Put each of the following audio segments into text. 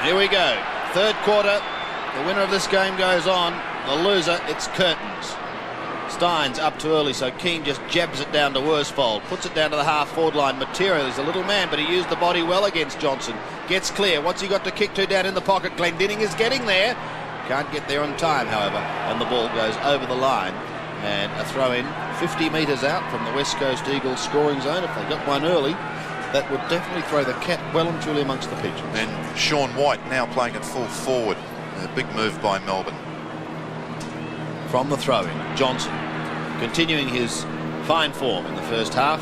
Here we go. Third quarter. The winner of this game goes on. The loser, it's curtains. Steins up too early, so Keane just jabs it down to Worsfold. Puts it down to the half-forward line. Material is a little man, but he used the body well against Johnson. Gets clear. What's he got to kick to down in the pocket? Glendinning is getting there. Can't get there on time, however, and the ball goes over the line. And a throw-in 50 metres out from the West Coast Eagles scoring zone. If they got one early, that would definitely throw the cat well and truly amongst the pigeons. And Sean Wight now playing at full forward. A big move by Melbourne. From the throw-in, Johnson continuing his fine form in the first half.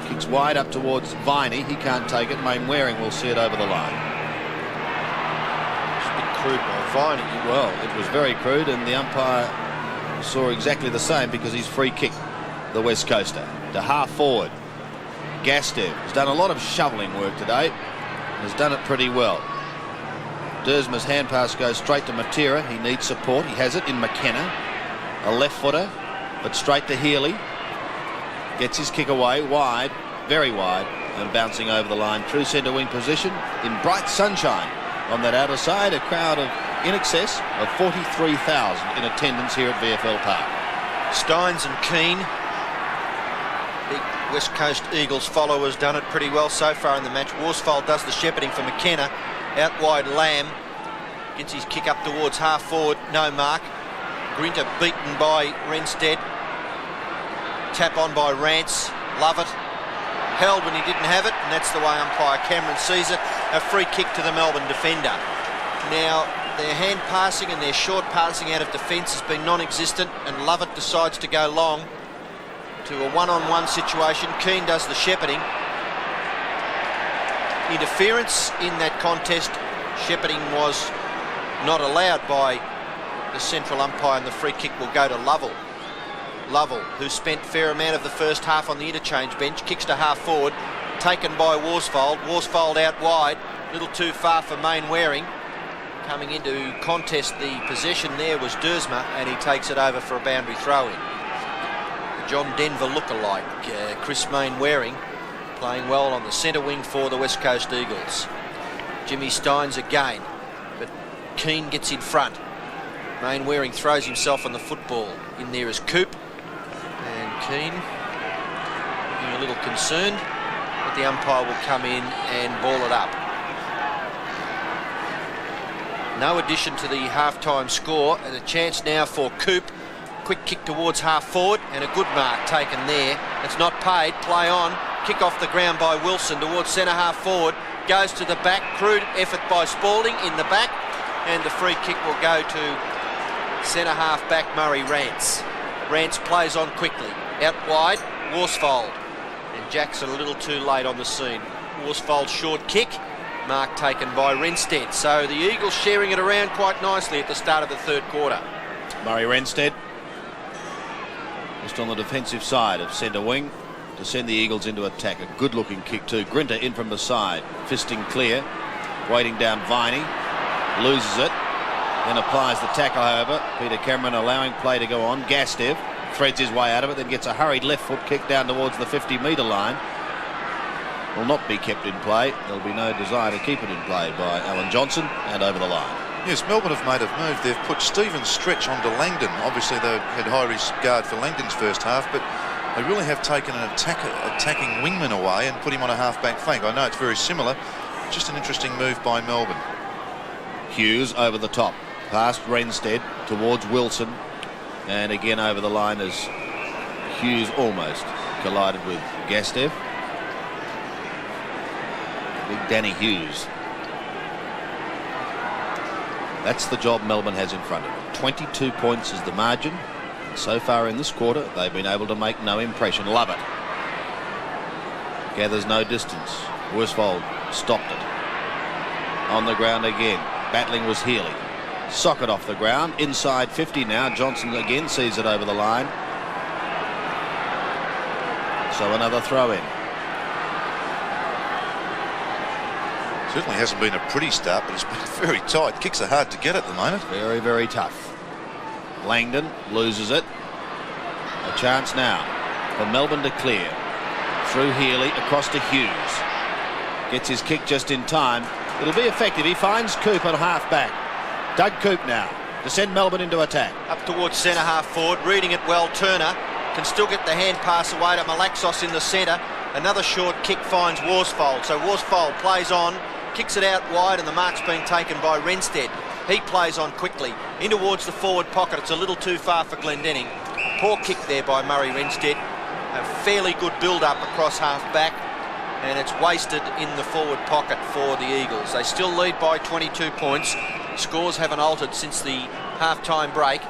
Kicks wide up towards Viney. He can't take it. Mainwaring will see it over the line. It's a bit crude by Viney. Well, it was very crude, and the umpire saw exactly the same because he's free kick the West Coaster to half forward. Gastev has done a lot of shoveling work today, has done it pretty well. Dersma's hand pass goes straight to Matera. He needs support. He has it in McKenna. A left footer, but straight to Healy. Gets his kick away, wide, very wide, and bouncing over the line. True centre wing position in bright sunshine. On that outer side, a crowd of in excess of 43,000 in attendance here at VFL Park. Steins and Keane, big West Coast Eagles followers, done it pretty well so far in the match. Worsfold does the shepherding for McKenna. Out wide, Lamb gets his kick up towards half forward, no mark. Grinter beaten by Renstead. Tap on by Rance. Lovett held when he didn't have it, and that's the way umpire Cameron sees it. A free kick to the Melbourne defender. Now, their hand passing and their short passing out of defence has been non-existent, and Lovett decides to go long to a one-on-one situation. Keane does the shepherding. Interference in that contest. Shepherding was not allowed by the central umpire, and the free kick will go to Lovell. Lovell, who spent a fair amount of the first half on the interchange bench, kicks to half forward, taken by Worsfold. Worsfold out wide, a little too far for Mainwaring. Coming into contest the possession there was Dersma, and he takes it over for a boundary throw-in. John Denver lookalike, Chris Mainwaring, playing well on the centre wing for the West Coast Eagles. Jimmy Steins again, but Keane gets in front. Mainwaring throws himself on the football. In there is Coop, and Keane looking a little concerned, but the umpire will come in and ball it up. No addition to the half-time score, and a chance now for Coop. Quick kick towards half forward, and a good mark taken there. It's not paid. Play on. Kick off the ground by Wilson towards centre half forward. Goes to the back. Crude effort by Spalding in the back, and the free kick will go to centre half back Murray Rance. Rance plays on quickly. Out wide, Worsfold. And Jackson a little too late on the scene. Worsfold short kick. Mark taken by Renstead. So the Eagles sharing it around quite nicely at the start of the third quarter. Murray Renstead just on the defensive side of centre wing to send the Eagles into attack. A good looking kick too. Grinter in from the side, fisting clear, waiting down Viney, loses it, then applies the tackle. However, Peter Cameron allowing play to go on. Gastev threads his way out of it, then gets a hurried left foot kick down towards the 50-metre line. Will not be kept in play. There'll be no desire to keep it in play by Alan Johnson, and over the line. Yes, Melbourne have made a move. They've put Stephen Stretch onto Langdon. Obviously, they had high regard for Langdon's first half, but they really have taken an attacking wingman away and put him on a half-back flank. I know it's very similar. Just an interesting move by Melbourne. Hughes over the top, past Renstead towards Wilson, and again over the line as Hughes almost collided with Gastev. Big Danny Hughes. That's the job Melbourne has in front of them. 22 points is the margin. So far in this quarter, they've been able to make no impression. Lovett gathers no distance. Worsfold stopped it. On the ground again. Battling was Healy. Socket off the ground. Inside 50 now. Johnson again sees it over the line. So another throw in. Certainly hasn't been a pretty start, but it's been very tight. Kicks are hard to get at the moment. Very, very tough. Langdon loses it. A chance now for Melbourne to clear. Through Healy, across to Hughes. Gets his kick just in time. It'll be effective. He finds Coop at half back. Doug Coop now to send Melbourne into attack. Up towards centre half forward, reading it well. Turner can still get the hand pass away to Malaxos in the centre. Another short kick finds Worsfold. So Worsfold plays on, kicks it out wide, and the mark's being taken by Renstead. He plays on quickly in towards the forward pocket. It's a little too far for Glendinning. Poor kick there by Murray Renstead. A fairly good build-up across half-back, and it's wasted in the forward pocket for the Eagles. They still lead by 22 points. Scores haven't altered since the half-time break.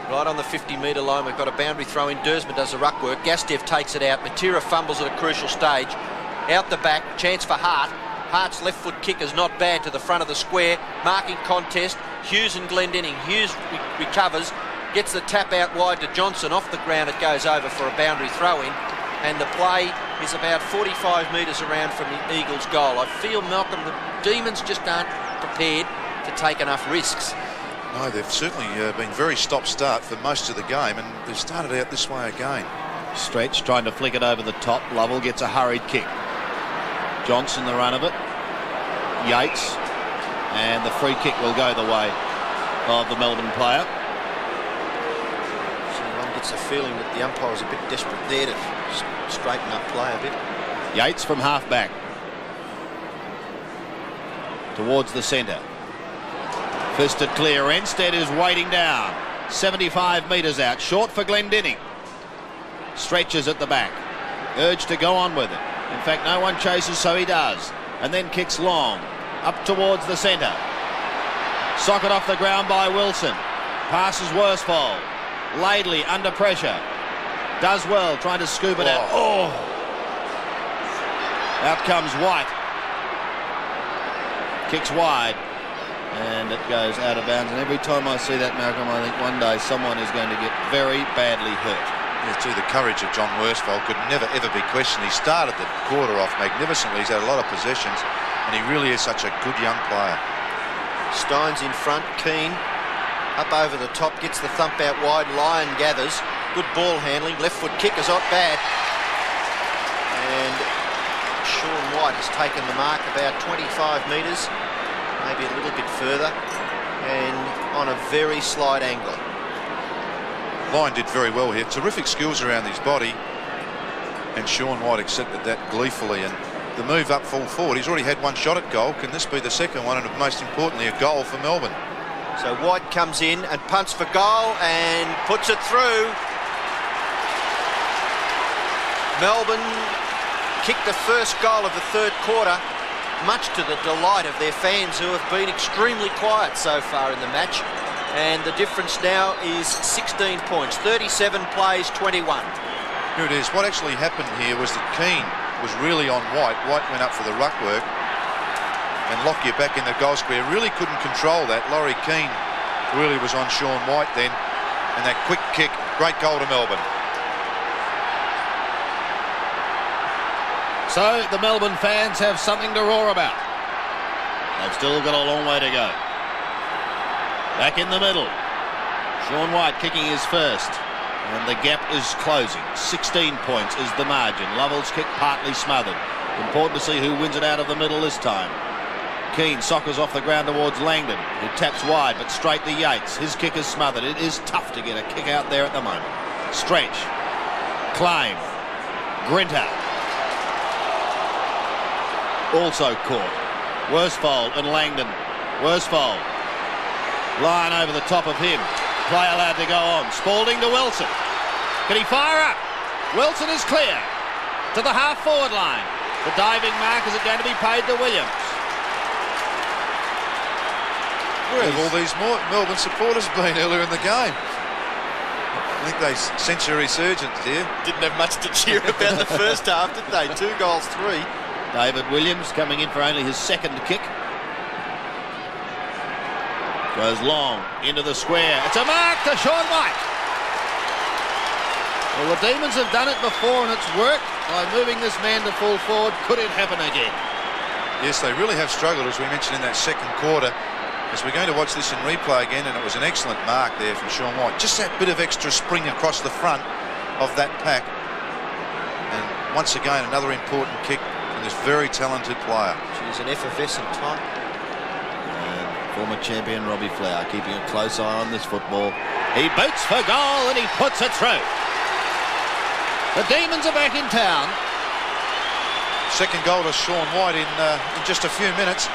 Right on the 50-metre line, we've got a boundary throw in. Dersma does the ruck work. Gastev takes it out. Matera fumbles at a crucial stage. Out the back, chance for Hart. Hart's left foot kick is not bad to the front of the square. Marking contest, Hughes and Glendinning. Hughes recovers, gets the tap out wide to Johnson. Off the ground it goes over for a boundary throw in, and the play is about 45 metres around from the Eagles' goal. I feel, Malcolm, the Demons just aren't prepared to take enough risks. No, they've certainly been very stop-start for most of the game, and they've started out this way again. Stretch trying to flick it over the top. Lovell gets a hurried kick. Johnson the run of it. Yates, and the free kick will go the way of the Melbourne player. So one gets the feeling that the umpire was a bit desperate there to straighten up play a bit. Yates from half back towards the centre. Fisted clear. Renstead is waiting down. 75 metres out. Short for Glendinning. Stretches at the back. Urged to go on with it. In fact, no one chases, so he does. And then kicks long. Up towards the centre. Socket off the ground by Wilson. Passes Worsfold. Laidley under pressure. Does well, trying to scoop it out. Oh! Out comes Wight. Kicks wide. And it goes out of bounds. And every time I see that, Malcolm, I think one day someone is going to get very badly hurt. Yeah, too, the courage of John Worsfold could never, ever be questioned. He started the quarter off magnificently. He's had a lot of possessions, and he really is such a good young player. Steins in front, Keane up over the top, gets the thump out wide. Lyon gathers. Good ball handling. Left foot kick is not bad. And Sean White has taken the mark about 25 metres. Maybe a little bit further, and on a very slight angle. Lyon did very well here. Terrific skills around his body, and Sean White accepted that gleefully. And the move up full forward, he's already had one shot at goal. Can this be the second one, and most importantly, a goal for Melbourne? So White comes in and punts for goal and puts it through. Melbourne kicked the first goal of the third quarter, much to the delight of their fans, who have been extremely quiet so far in the match. And the difference now is 16 points. 37 plays, 21. Here it is. What actually happened here was that Keane was really on White. White went up for the ruck work, and Lockyer back in the goal square really couldn't control that. Laurie Keane really was on Sean White then, and that quick kick, great goal to Melbourne. So the Melbourne fans have something to roar about. They've still got a long way to go. Back in the middle. Sean White kicking his first. And the gap is closing. 16 points is the margin. Lovell's kick partly smothered. Important to see who wins it out of the middle this time. Keane soccers off the ground towards Langdon, who taps wide but straight to Yates. His kick is smothered. It is tough to get a kick out there at the moment. Stretch. Claim. Grinter. Also caught. Worsfold and Langdon. Worsfold. Line over the top of him. Play allowed to go on. Spalding to Wilson. Can he fire up? Wilson is clear to the half-forward line. The diving mark, is it going to be paid to Williams? Where have all these Melbourne supporters been earlier in the game? I think they sense a resurgence here. Didn't have much to cheer about the first half, did they? 2 goals, 3. David Williams coming in for only his second kick. Goes long into the square. It's a mark to Sean White. Well, the Demons have done it before and it's worked by moving this man to full forward. Could it happen again? Yes, they really have struggled, as we mentioned in that second quarter. As we're going to watch this in replay again, and it was an excellent mark there from Sean White. Just that bit of extra spring across the front of that pack. And once again, another important kick and this very talented player. She's an effervescent type. And former champion Robbie Flower keeping a close eye on this football. He boots for goal and he puts it through. The Demons are back in town. Second goal to Sean Wight in just a few minutes.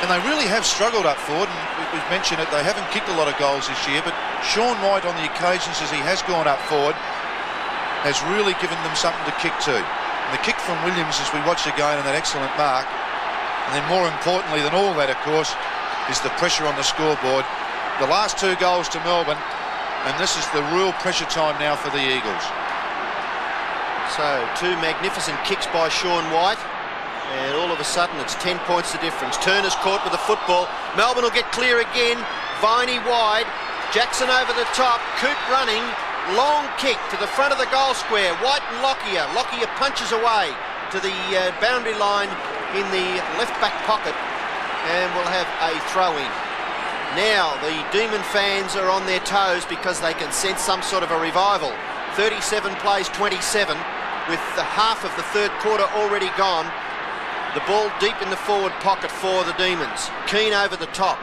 And they really have struggled up forward, and we've mentioned it, they haven't kicked a lot of goals this year, but Sean Wight, on the occasions as he has gone up forward, has really given them something to kick to. And the kick from Williams, as we watch again, and that excellent mark, and then more importantly than all that, of course, is the pressure on the scoreboard. The last 2 goals to Melbourne, and this is the real pressure time now for the Eagles. So 2 magnificent kicks by Sean Wight. And all of a sudden it's 10 points the difference. Turner's caught with the football. Melbourne will get clear again. Viney wide. Jackson over the top. Coop running. Long kick to the front of the goal square. White and Lockyer. Lockyer punches away to the boundary line in the left back pocket. And we'll have a throw in. Now the Demon fans are on their toes because they can sense some sort of a revival. 37 plays 27 with the half of the third quarter already gone. The ball deep in the forward pocket for the Demons. Keane over the top.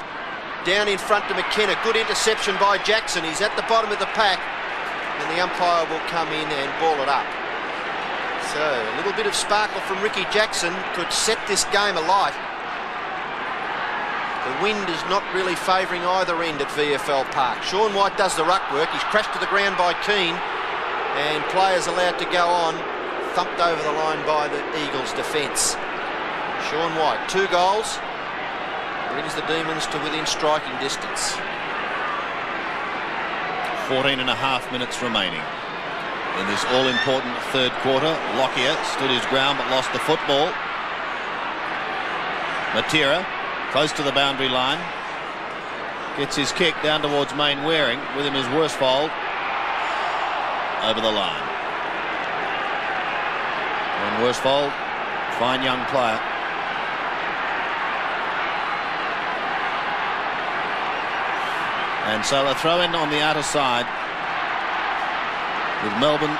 Down in front to McKenna. Good interception by Jackson. He's at the bottom of the pack. And the umpire will come in and ball it up. So a little bit of sparkle from Ricky Jackson could set this game alight. The wind is not really favouring either end at VFL Park. Sean Wight does the ruck work. He's crashed to the ground by Keane. And players allowed to go on. Thumped over the line by the Eagles' defence. Sean Wight, 2 goals, brings the Demons to within striking distance. 14.5 minutes remaining in this all-important third quarter. Lockyer stood his ground but lost the football. Matera, close to the boundary line, gets his kick down towards Main Waring. With him is Worsfold over the line. And Worsfold, fine young player. And so a throw in on the outer side with Melbourne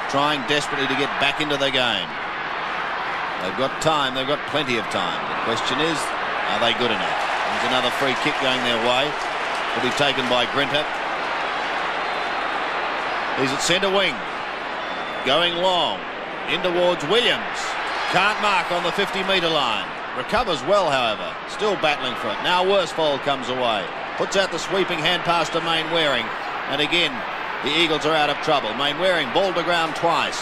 trying desperately to get back into the game. They've got time, they've got plenty of time. The question is, are they good enough? There's another free kick going their way. Will be taken by Grinter. He's at centre wing. Going long. In towards Williams. Can't mark on the 50-metre line. Recovers well, however. Still battling for it. Now Worsfold comes away. Puts out the sweeping hand pass to Main Waring. And again, the Eagles are out of trouble. Main Waring balled to ground twice.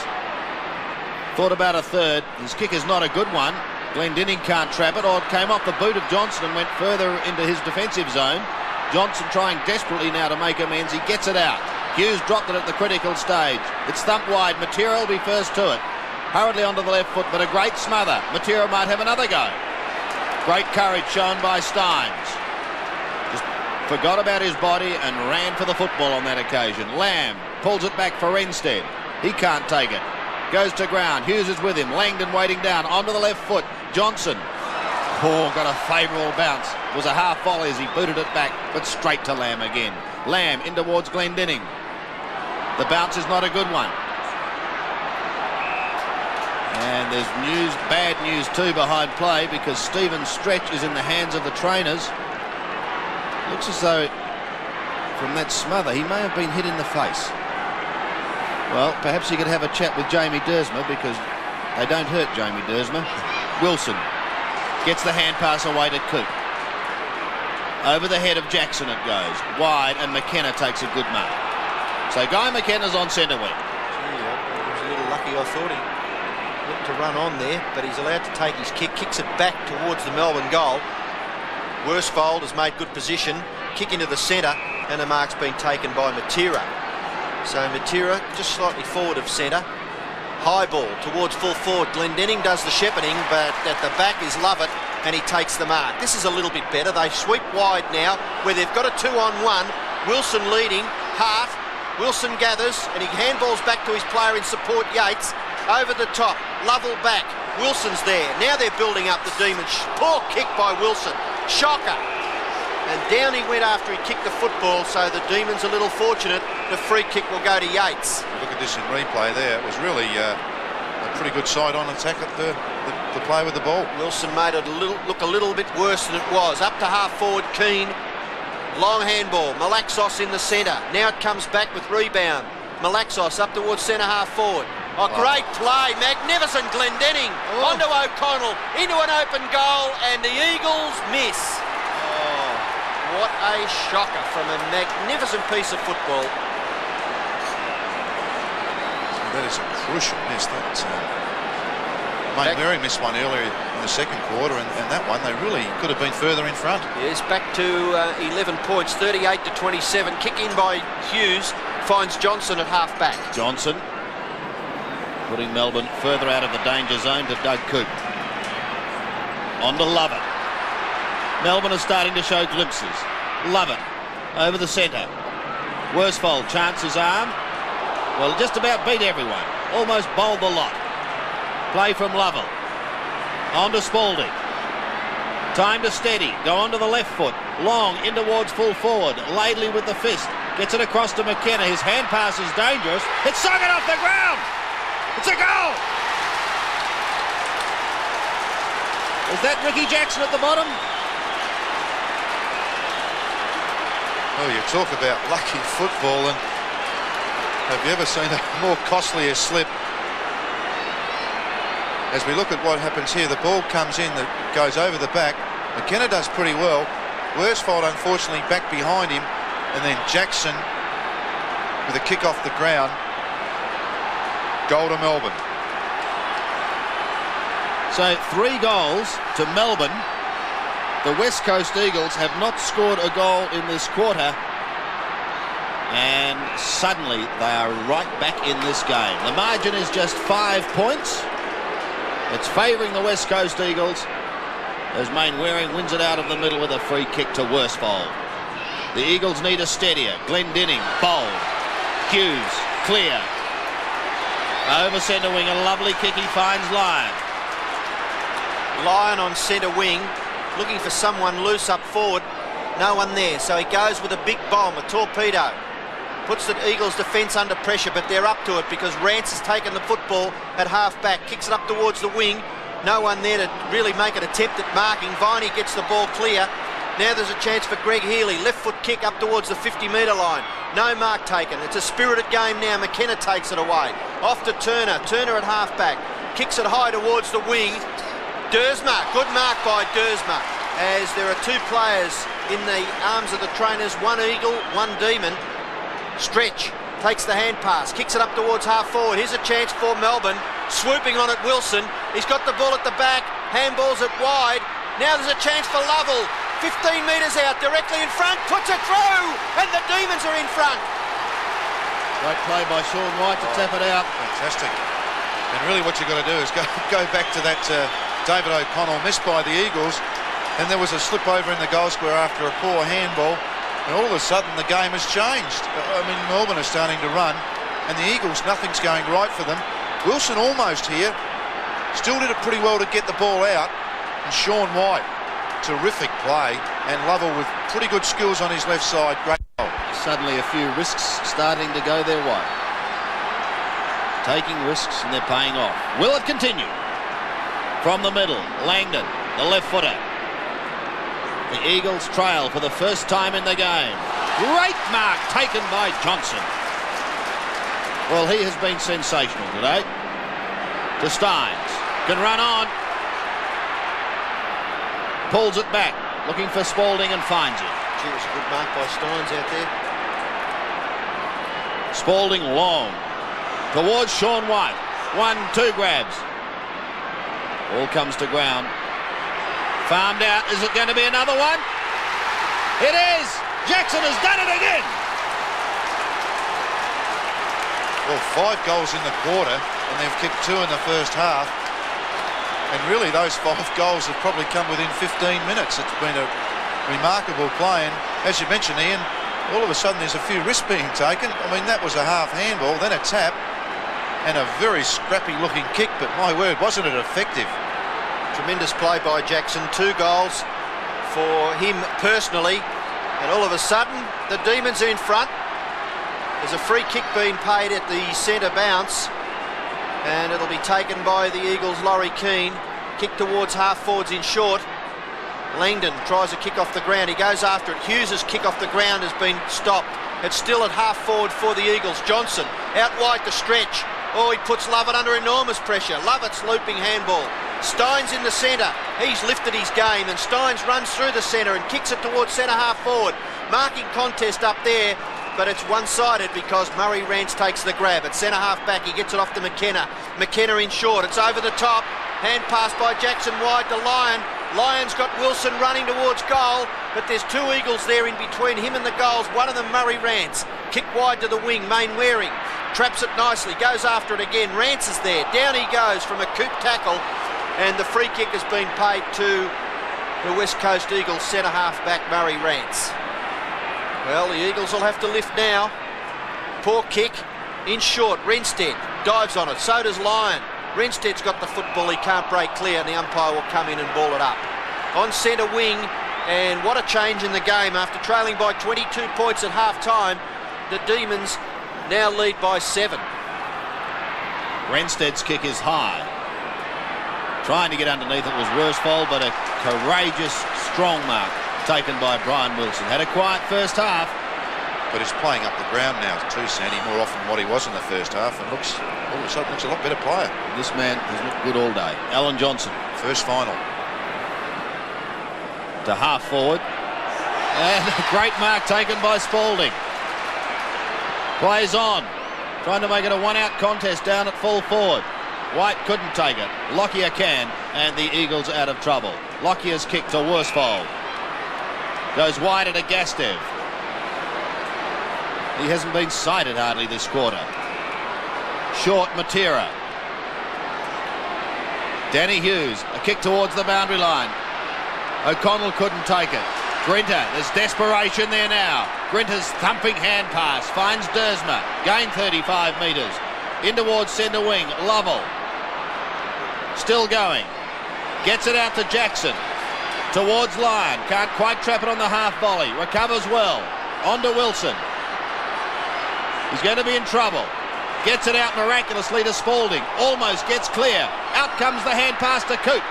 Thought about a third. His kick is not a good one. Glendinning can't trap it, or it came off the boot of Johnson and went further into his defensive zone. Johnson trying desperately now to make amends. He gets it out. Hughes dropped it at the critical stage. It's thumped wide. Matera will be first to it. Hurriedly onto the left foot, but a great smother. Matera might have another go. Great courage shown by Steins. Just forgot about his body and ran for the football on that occasion. Lamb pulls it back for Renstead. He can't take it. Goes to ground. Hughes is with him. Langdon waiting down. Onto the left foot. Johnson. Oh, got a favourable bounce. It was a half volley as he booted it back, but straight to Lamb again. Lamb in towards Glendinning. The bounce is not a good one. And there's news, bad news too behind play, because Stephen Stretch is in the hands of the trainers. Looks as though from that smother he may have been hit in the face. Well, perhaps he could have a chat with Jamie Dersma, because they don't hurt Jamie Dersma. Wilson gets the hand pass away to Coop. Over the head of Jackson it goes. Wide, and McKenna takes a good mark. So Guy McKenna's on centre wing. Gee, I was a little lucky, I thought he looked to run on there, but he's allowed to take his kick, kicks it back towards the Melbourne goal. Worsfold has made good position, kick into the centre, and the mark's been taken by Matera. So Matera just slightly forward of centre. High ball towards full forward. Glendinning does the shepherding, but at the back is Lovett, and he takes the mark. This is a little bit better. They sweep wide now, where they've got a 2-on-1. Wilson leading. Hart. Wilson gathers, and he handballs back to his player in support, Yates. Over the top. Lovell back. Wilson's there. Now they're building up the Demons. Poor kick by Wilson. Shocker. And down he went after he kicked the football, so the Demons a little fortunate. The free kick will go to Yates. Look at this in replay there. It was really a pretty good side-on attack at the the play with the ball. Wilson made it look a little bit worse than it was. Up to half forward, Keane. Long handball. Malaxos in the centre. Now it comes back with rebound. Malaxos up towards centre half forward. Oh, great play. Magnificent Glendenning. Onto O'Connell. Into an open goal, and the Eagles miss. Oh, what a shocker from a magnificent piece of football. That is a crucial miss. Mate Mary missed one earlier in the second quarter, and that one, they really could have been further in front. Yes, back to 11 points, 38-27. Kick in by Hughes, finds Johnson at half back. Johnson putting Melbourne further out of the danger zone to Doug Coote. On to Lovell. Melbourne is starting to show glimpses. Lovell over the centre. Worsfold chants his arm. Well, just about beat everyone. Almost bowled the lot. Play from Lovell. On to Spalding. Time to steady. Go on to the left foot. Long in towards full forward. Laidley with the fist. Gets it across to McKenna. His hand pass is dangerous. It's sung it off the ground. It's a goal. Is that Ricky Jackson at the bottom? Oh, you talk about lucky football, and have you ever seen a more costly slip? As we look at what happens here, the ball comes in that goes over the back. McKenna does pretty well. Worsfold, unfortunately, back behind him, and then Jackson with a kick off the ground. Goal to Melbourne. So 3 goals to Melbourne. The West Coast Eagles have not scored a goal in this quarter, and suddenly they are right back in this game. The margin is just 5 points. It's favouring the West Coast Eagles as Mainwaring wins it out of the middle with a free kick to Worsfold. The Eagles need a steadier. Glendenning, bold. Hughes, clear. Over centre wing, a lovely kick. He finds Lyon. Lyon on centre wing, looking for someone loose up forward. No one there, so he goes with a big bomb, a torpedo. Puts the Eagles' defence under pressure, but they're up to it because Rance has taken the football at half-back, kicks it up towards the wing. No one there to really make an attempt at marking. Viney gets the ball clear. Now there's a chance for Greg Healy. Left foot kick up towards the 50-metre line. No mark taken. It's a spirited game now. McKenna takes it away. Off to Turner. Turner at half-back. Kicks it high towards the wing. Dersma. Good mark by Dersma. As there are 2 players in the arms of the trainers. One Eagle, one Demon. Stretch. Takes the hand pass. Kicks it up towards half forward. Here's a chance for Melbourne. Swooping on it, Wilson. He's got the ball at the back. Handballs it wide. Now there's a chance for Lovell. 15 metres out, directly in front, puts it through, and the Demons are in front. Great play by Sean Wight to tap it out. Fantastic. And really what you've got to do is go back to that David O'Connell miss by the Eagles, and there was a slip over in the goal square after a poor handball, and all of a sudden the game has changed. I mean, Melbourne are starting to run, and the Eagles, nothing's going right for them. Wilson almost here, still did it pretty well to get the ball out, and Sean Wight. Terrific play, and Lovell with pretty good skills on his left side. Great goal. Suddenly a few risks starting to go their way. Taking risks and they're paying off. Will it continue? From the middle, Langdon, the left footer. The Eagles trail for the first time in the game. Great mark taken by Johnson. Well, he has been sensational today. To Steins. Can run on. Pulls it back, looking for Spalding and finds it. Gee, it was a good mark by Steins out there. Spalding long. Towards Sean Wight. 1-2 grabs. All comes to ground. Farmed out. Is it going to be another one? It is! Jackson has done it again! Well, 5 goals in the quarter, and they've kicked 2 in the first half. And really, those 5 goals have probably come within 15 minutes. It's been a remarkable play. And as you mentioned, Ian, all of a sudden there's a few risks being taken. I mean, that was a half handball, then a tap, and a very scrappy-looking kick. But my word, wasn't it effective? Tremendous play by Jackson. 2 goals for him personally. And all of a sudden, the Demons are in front. There's a free kick being paid at the centre bounce. And it'll be taken by the Eagles' Laurie Keane. Kick towards half forwards in short. Langdon tries a kick off the ground. He goes after it. Hughes' kick off the ground has been stopped. It's still at half forward for the Eagles. Johnson out wide to stretch. Oh, he puts Lovett under enormous pressure. Lovett's looping handball. Steins in the centre. He's lifted his game, and Steins runs through the centre and kicks it towards centre half forward. Marking contest up there, but it's one-sided because Murray Rance takes the grab. At centre half back, he gets it off to McKenna. McKenna in short. It's over the top. Hand pass by Jackson wide to Lyon. Lyon's got Wilson running towards goal, but there's two Eagles there in between him and the goals. One of them, Murray Rance. Kick wide to the wing. Main Waring traps it nicely. Goes after it again. Rance is there. Down he goes from a coop tackle. And the free kick has been paid to the West Coast Eagles centre half back Murray Rance. Well, the Eagles will have to lift now. Poor kick in short. Renstead dives on it. So does Lyon. Renstead's got the football. He can't break clear, and the umpire will come in and ball it up. On centre wing, and what a change in the game. After trailing by 22 points at half time, the Demons now lead by 7. Renstead's kick is high. Trying to get underneath it was Worsfold, but a courageous, strong mark taken by Brian Wilson. Had a quiet first half. But he's playing up the ground now too, Sandy, more often than what he was in the first half, and looks a lot better player. This man has looked good all day. Alan Johnson. First final. To half forward. And a great mark taken by Spalding. Plays on. Trying to make it a one-out contest down at full forward. Wight couldn't take it. Lockyer can, and the Eagles out of trouble. Lockyer's kick to Worsfold. Goes wide at a Gastev. He hasn't been sighted hardly this quarter. Short Matera. Danny Hughes, a kick towards the boundary line. O'Connell couldn't take it. Grinter, there's desperation there now. Grinter's thumping hand pass, finds Dersma, gained 35 metres. In towards centre wing, Lovell. Still going. Gets it out to Jackson. Towards Lyon, can't quite trap it on the half volley. Recovers well. On to Wilson. He's going to be in trouble. Gets it out miraculously to Spalding. Almost gets clear. Out comes the hand pass to Coop.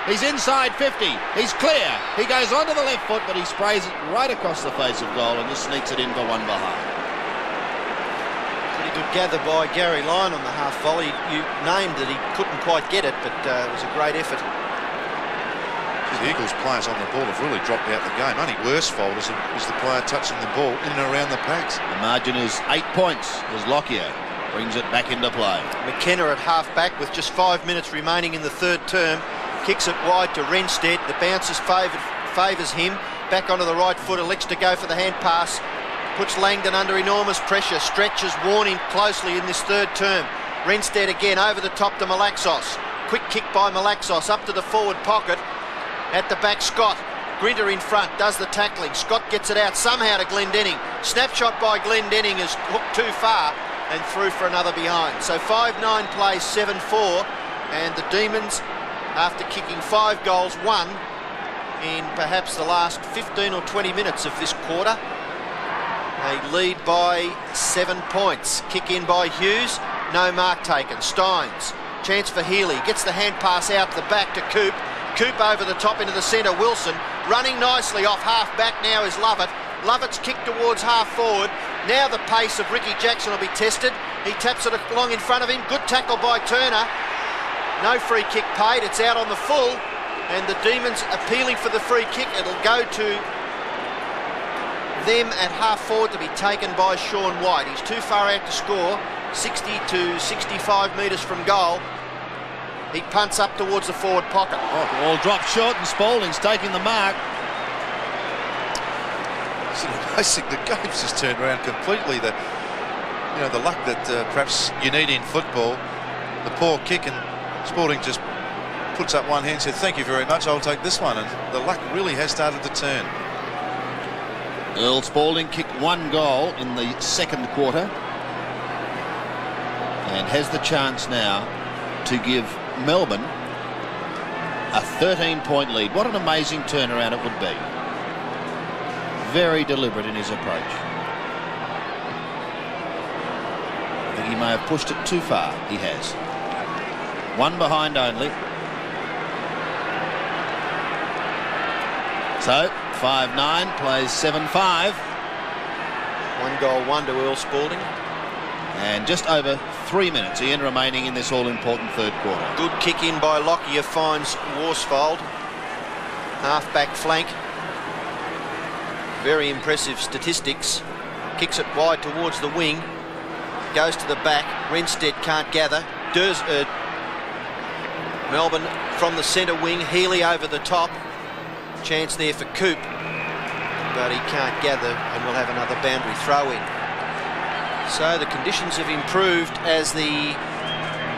He's inside 50. He's clear. He goes onto the left foot, but he sprays it right across the face of goal and just sneaks it in for one behind. Pretty good gather by Gary Lyon on the half volley. You named that he couldn't quite get it, but it was a great effort. The Eagles players on the ball have really dropped out the game. Only Worsfold is the player touching the ball in and around the packs. The margin is 8 points as Lockyer brings it back into play. McKenna at half back with just 5 minutes remaining in the third term. Kicks it wide to Renstead. The bounces favours him. Back onto the right foot. Elects to go for the hand pass. Puts Langdon under enormous pressure. Stretches warn him closely in this third term. Renstead again over the top to Malaxos. Quick kick by Malaxos up to the forward pocket. At the back, Scott. Grinter in front, does the tackling. Scott gets it out somehow to Glendenning. Snapshot by Glendenning is hooked too far and through for another behind. So 5-9 plays 7-4, and the Demons, after kicking 5 goals, won in perhaps the last 15 or 20 minutes of this quarter. They lead by 7 points. Kick in by Hughes, no mark taken. Steins, chance for Healy, gets the hand pass out the back to Coop. Coop over the top into the centre. Wilson running nicely off half back now is Lovett. Lovett's kick towards half forward. Now the pace of Ricky Jackson will be tested. He taps it along in front of him. Good tackle by Turner. No free kick paid. It's out on the full. And the Demons appealing for the free kick. It'll go to them at half forward to be taken by Sean White. He's too far out to score. 60 to 65 metres from goal. He punts up towards the forward pocket. Oh, ball dropped short and Spalding's taking the mark. It's amazing. The game's just turned around completely. The luck that perhaps you need in football. The poor kick, and Spalding just puts up one hand and said, "Thank you very much, I'll take this one." And the luck really has started to turn. Earl Spalding kicked 1 goal in the second quarter and has the chance now to give Melbourne a 13-point lead. What an amazing turnaround it would be. Very deliberate in his approach. I think he may have pushed it too far. He has. 1 behind only. So 5-9 plays 7-5. 1 goal, 1 to Earl Spalding. And just over 3 minutes, Ian, remaining in this all-important third quarter. Good kick in by Lockyer, finds Worsfold. Half-back flank. Very impressive statistics. Kicks it wide towards the wing. Goes to the back. Renstead can't gather. Melbourne from the centre wing. Healy over the top. Chance there for Coop. But he can't gather and we'll have another boundary throw in. So the conditions have improved as the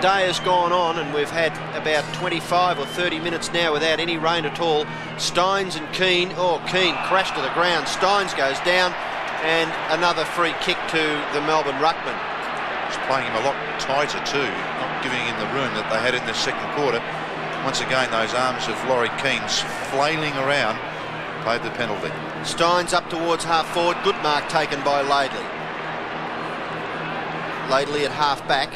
day has gone on, and we've had about 25 or 30 minutes now without any rain at all. Steins and Keane. Oh, Keane crashed to the ground. Steins goes down, and another free kick to the Melbourne ruckman. It's playing him a lot tighter too, not giving him the room that they had in the second quarter. Once again, those arms of Laurie Keane's flailing around paid the penalty. Steins up towards half forward. Good mark taken by Laidley. Laidley at half back.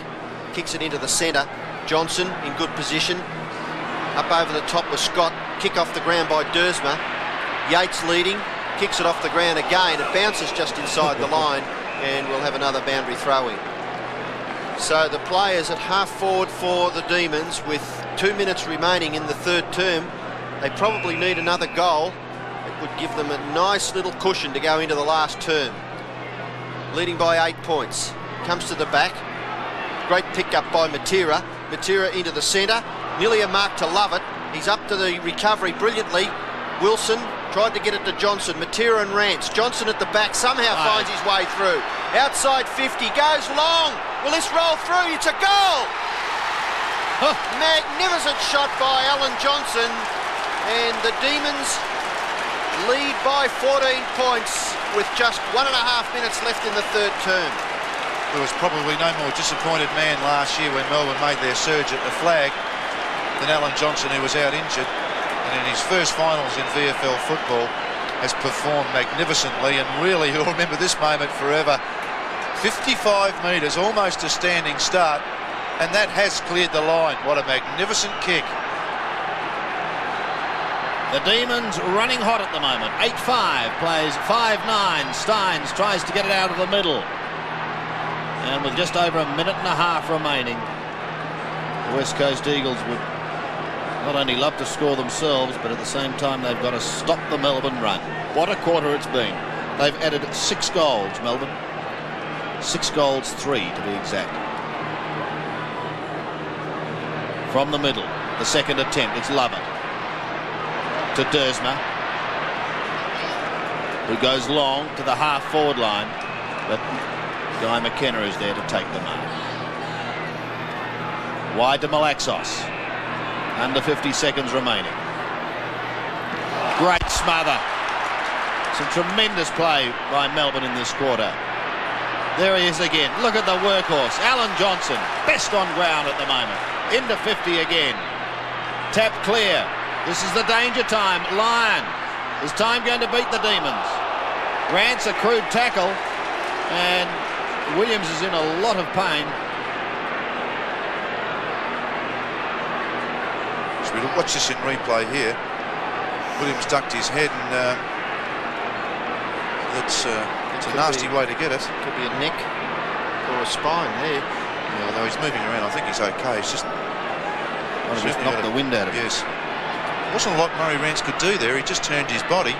Kicks it into the centre. Johnson in good position. Up over the top with Scott. Kick off the ground by Dersma. Yates leading. Kicks it off the ground again. It bounces just inside the line, and we'll have another boundary throw in. So the players at half forward for the Demons, with 2 minutes remaining in the third term, they probably need another goal. It would give them a nice little cushion to go into the last term. Leading by 8 points. Comes to the back. Great pick up by Matera. Matera into the centre. Nearly a mark to Lovett. He's up to the recovery brilliantly. Wilson tried to get it to Johnson. Matera and Rance. Johnson at the back somehow finds his way through. Outside 50. Goes long. Will this roll through? It's a goal! Magnificent shot by Alan Johnson. And the Demons lead by 14 points with just 1.5 minutes left in the third term. There was probably no more disappointed man last year when Melbourne made their surge at the flag than Alan Johnson, who was out injured, and in his first finals in VFL football has performed magnificently, and really he'll remember this moment forever. 55 metres, almost a standing start, and that has cleared the line. What a magnificent kick. The Demons running hot at the moment. 8-5 plays 5-9. Steins tries to get it out of the middle. And with just over 1.5 minutes remaining, the West Coast Eagles would not only love to score themselves, but at the same time they've got to stop the Melbourne run. What a quarter it's been. They've added 6 goals, Melbourne. 6 goals, 3 to be exact. From the middle, the second attempt, it's Lovett. To Dersma, who goes long to the half-forward line, but Guy McKenna is there to take the mark. Wide to Malaxos. Under 50 seconds remaining. Great smother. Some tremendous play by Melbourne in this quarter. There he is again. Look at the workhorse. Alan Johnson, best on ground at the moment. Into 50 again. Tap clear. This is the danger time. Lyon. Is time going to beat the Demons? Rance a crude tackle, and Williams is in a lot of pain. So we'll watch this in replay here. Williams ducked his head, and it's a nasty way to get it. Could be a neck or a spine there. Yeah, although he's moving around, I think he's okay. It's just knocked the wind out of him. Yes. Wasn't a lot Murray Rance could do there. He just turned his body.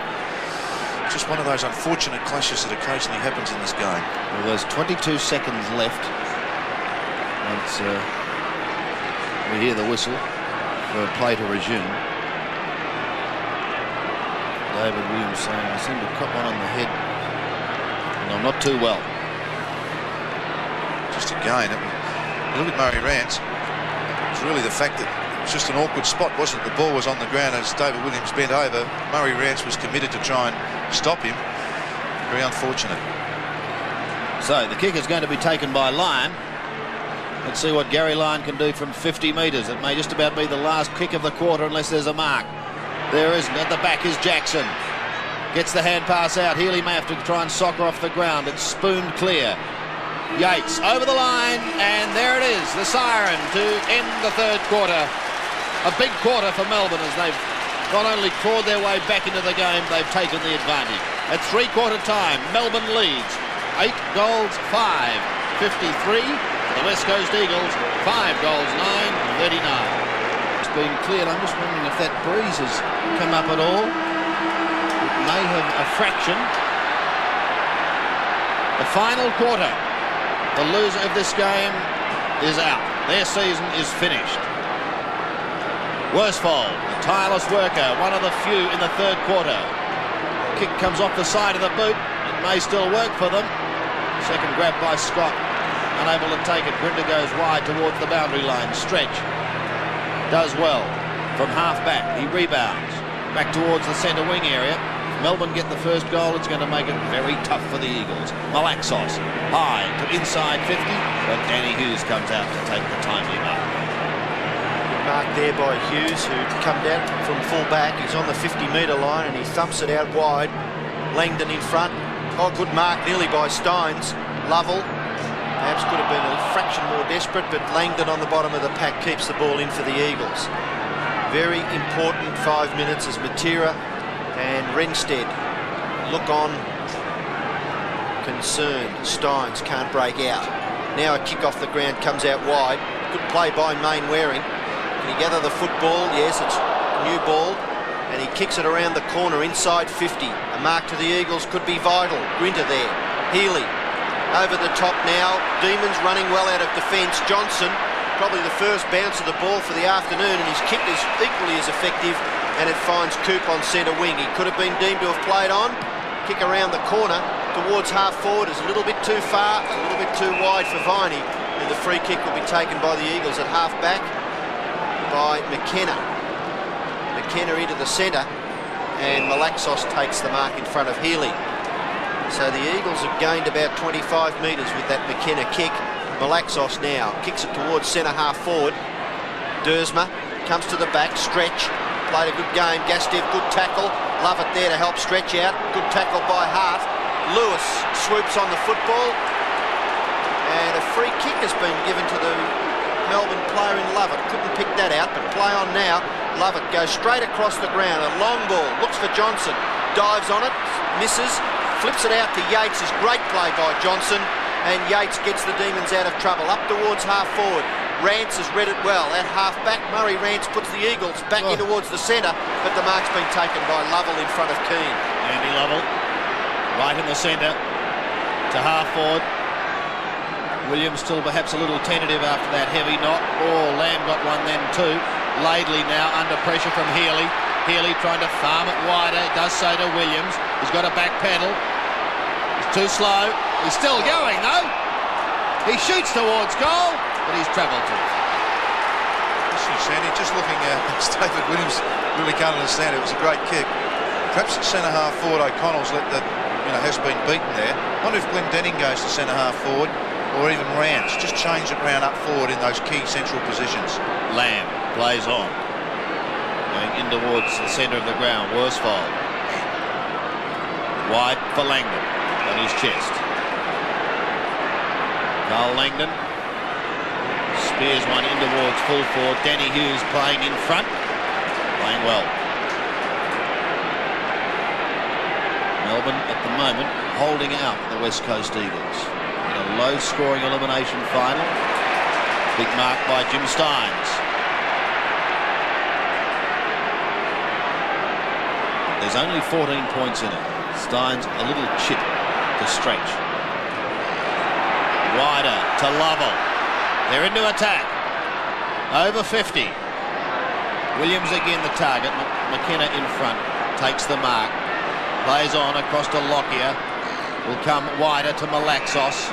Just one of those unfortunate clashes that occasionally happens in this game. Well, there's 22 seconds left. Once we hear the whistle for a play to resume. David Williams saying, I seem to cop one on the head, and I'm not too well. Just again, look at Murray Rance. It's really the fact that it was just an awkward spot, wasn't it? The ball was on the ground as David Williams bent over. Murray Rance was committed to try and stop him. Very unfortunate. So the kick is going to be taken by Lyon. Let's see what Gary Lyon can do from 50 metres. It may just about be the last kick of the quarter unless there's a mark. There isn't. At the back is Jackson. Gets the hand pass out. Healy may have to try and soccer off the ground. It's spooned clear. Yates over the line, and there it is, the siren to end the third quarter. A big quarter for Melbourne as they've not only clawed their way back into the game, they've taken the advantage. At three-quarter time, Melbourne leads 8 goals 5, 53. The West Coast Eagles 5 goals 9, 39. It's been cleared. I'm just wondering if that breeze has come up at all. It may have a fraction. The final quarter. The loser of this game is out. Their season is finished. Worsfold, a tireless worker, one of the few in the third quarter. Kick comes off the side of the boot. It may still work for them. Second grab by Scott. Unable to take it. Grinter goes wide towards the boundary line. Stretch. Does well from half back. He rebounds. Back towards the centre wing area. Melbourne get the first goal. It's going to make it very tough for the Eagles. Malaxos high to inside 50, but Danny Hughes comes out to take the timely mark. Good mark there by Hughes, who come down from full back. He's on the 50-metre line and he thumps it out wide. Langdon in front. Oh, good mark nearly by Steins. Lovell perhaps could have been a fraction more desperate, but Langdon on the bottom of the pack keeps the ball in for the Eagles. Very important 5 minutes as Matera and Renstead look on concerned. Steins can't break out. Now a kick off the ground comes out wide. Good play by Mainwaring. Can he gather the football? Yes, it's a new ball. And he kicks it around the corner inside 50. A mark to the Eagles could be vital. Grinter there. Healy over the top now. Demons running well out of defence. Johnson, probably the first bounce of the ball for the afternoon, and his kick is equally as effective, and it finds Coop on centre wing. He could have been deemed to have played on. Kick around the corner towards half forward is a little bit too far, a little bit too wide for Viney, and the free kick will be taken by the Eagles at half back by McKenna. McKenna into the centre, and Malaxos takes the mark in front of Healy. So the Eagles have gained about 25 metres with that McKenna kick. Malaxos now kicks it towards centre half forward. Dersma comes to the back. Stretch played a good game. Gastev, good tackle. Lovett there to help Stretch out. Good tackle by Hart. Lewis swoops on the football, and a free kick has been given to the Melbourne player in Lovett. Couldn't pick that out, but play on now. Lovett goes straight across the ground. A long ball. Looks for Johnson. Dives on it. Misses. Flips it out to Yates. Is great play by Johnson. And Yates gets the Demons out of trouble. Up towards half forward. Rance has read it well. At half back, Murray Rance puts the Eagles back in towards the centre, but the mark's been taken by Lovell in front of Keane. Andy Lovell, right in the centre to half forward. Williams still perhaps a little tentative after that heavy knock. Oh, Lamb got one then too. Laidley now under pressure from Healy. Healy trying to farm it wider. It does so to Williams. He's got a back pedal. He's too slow. He's still going though. He shoots towards goal, but he's travelled to it. Listen, Sandy, just looking at David Williams, really can't understand it. It was a great kick. Perhaps at centre half forward, O'Connell's let that, has been beaten there. I wonder if Glenn Denning goes to centre half forward, or even Rance. Just change it round up forward in those key central positions. Lamb plays on, going in towards the centre of the ground. Worsfold wide for Langdon on his chest. Carl Langdon spears one in towards full forward. Danny Hughes playing in front, playing well. Melbourne at the moment holding out the West Coast Eagles in a low-scoring elimination final. Big mark by Jim Steins. There's only 14 points in it. Steins a little chip to Stretch. Wider to Lovell. They're into attack. Over 50. Williams again the target. McKenna in front. Takes the mark. Plays on across to Lockyer. Will come wider to Malaxos.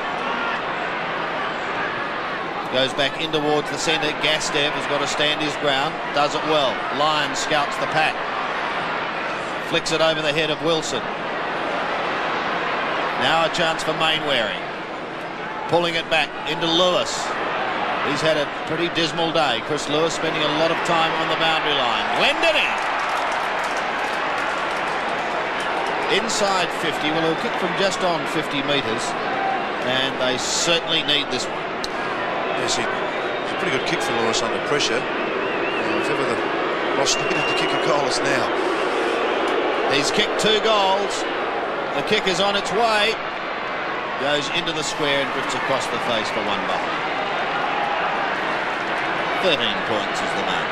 Goes back in towards the centre. Gastev has got to stand his ground. Does it well. Lyons scouts the pack. Flicks it over the head of Wilson. Now a chance for Mainwaring. Pulling it back into Lewis. He's had a pretty dismal day. Chris Lewis spending a lot of time on the boundary line. Glendenning. Inside 50. Well, he'll kick from just on 50 metres. And they certainly need this one. Yes, it's a pretty good kick for Lewis under pressure. If ever the Ross needed to kick a goalless now. He's kicked 2 goals. The kick is on its way. Goes into the square and drifts across the face for 1 ball. 13 points is the mark.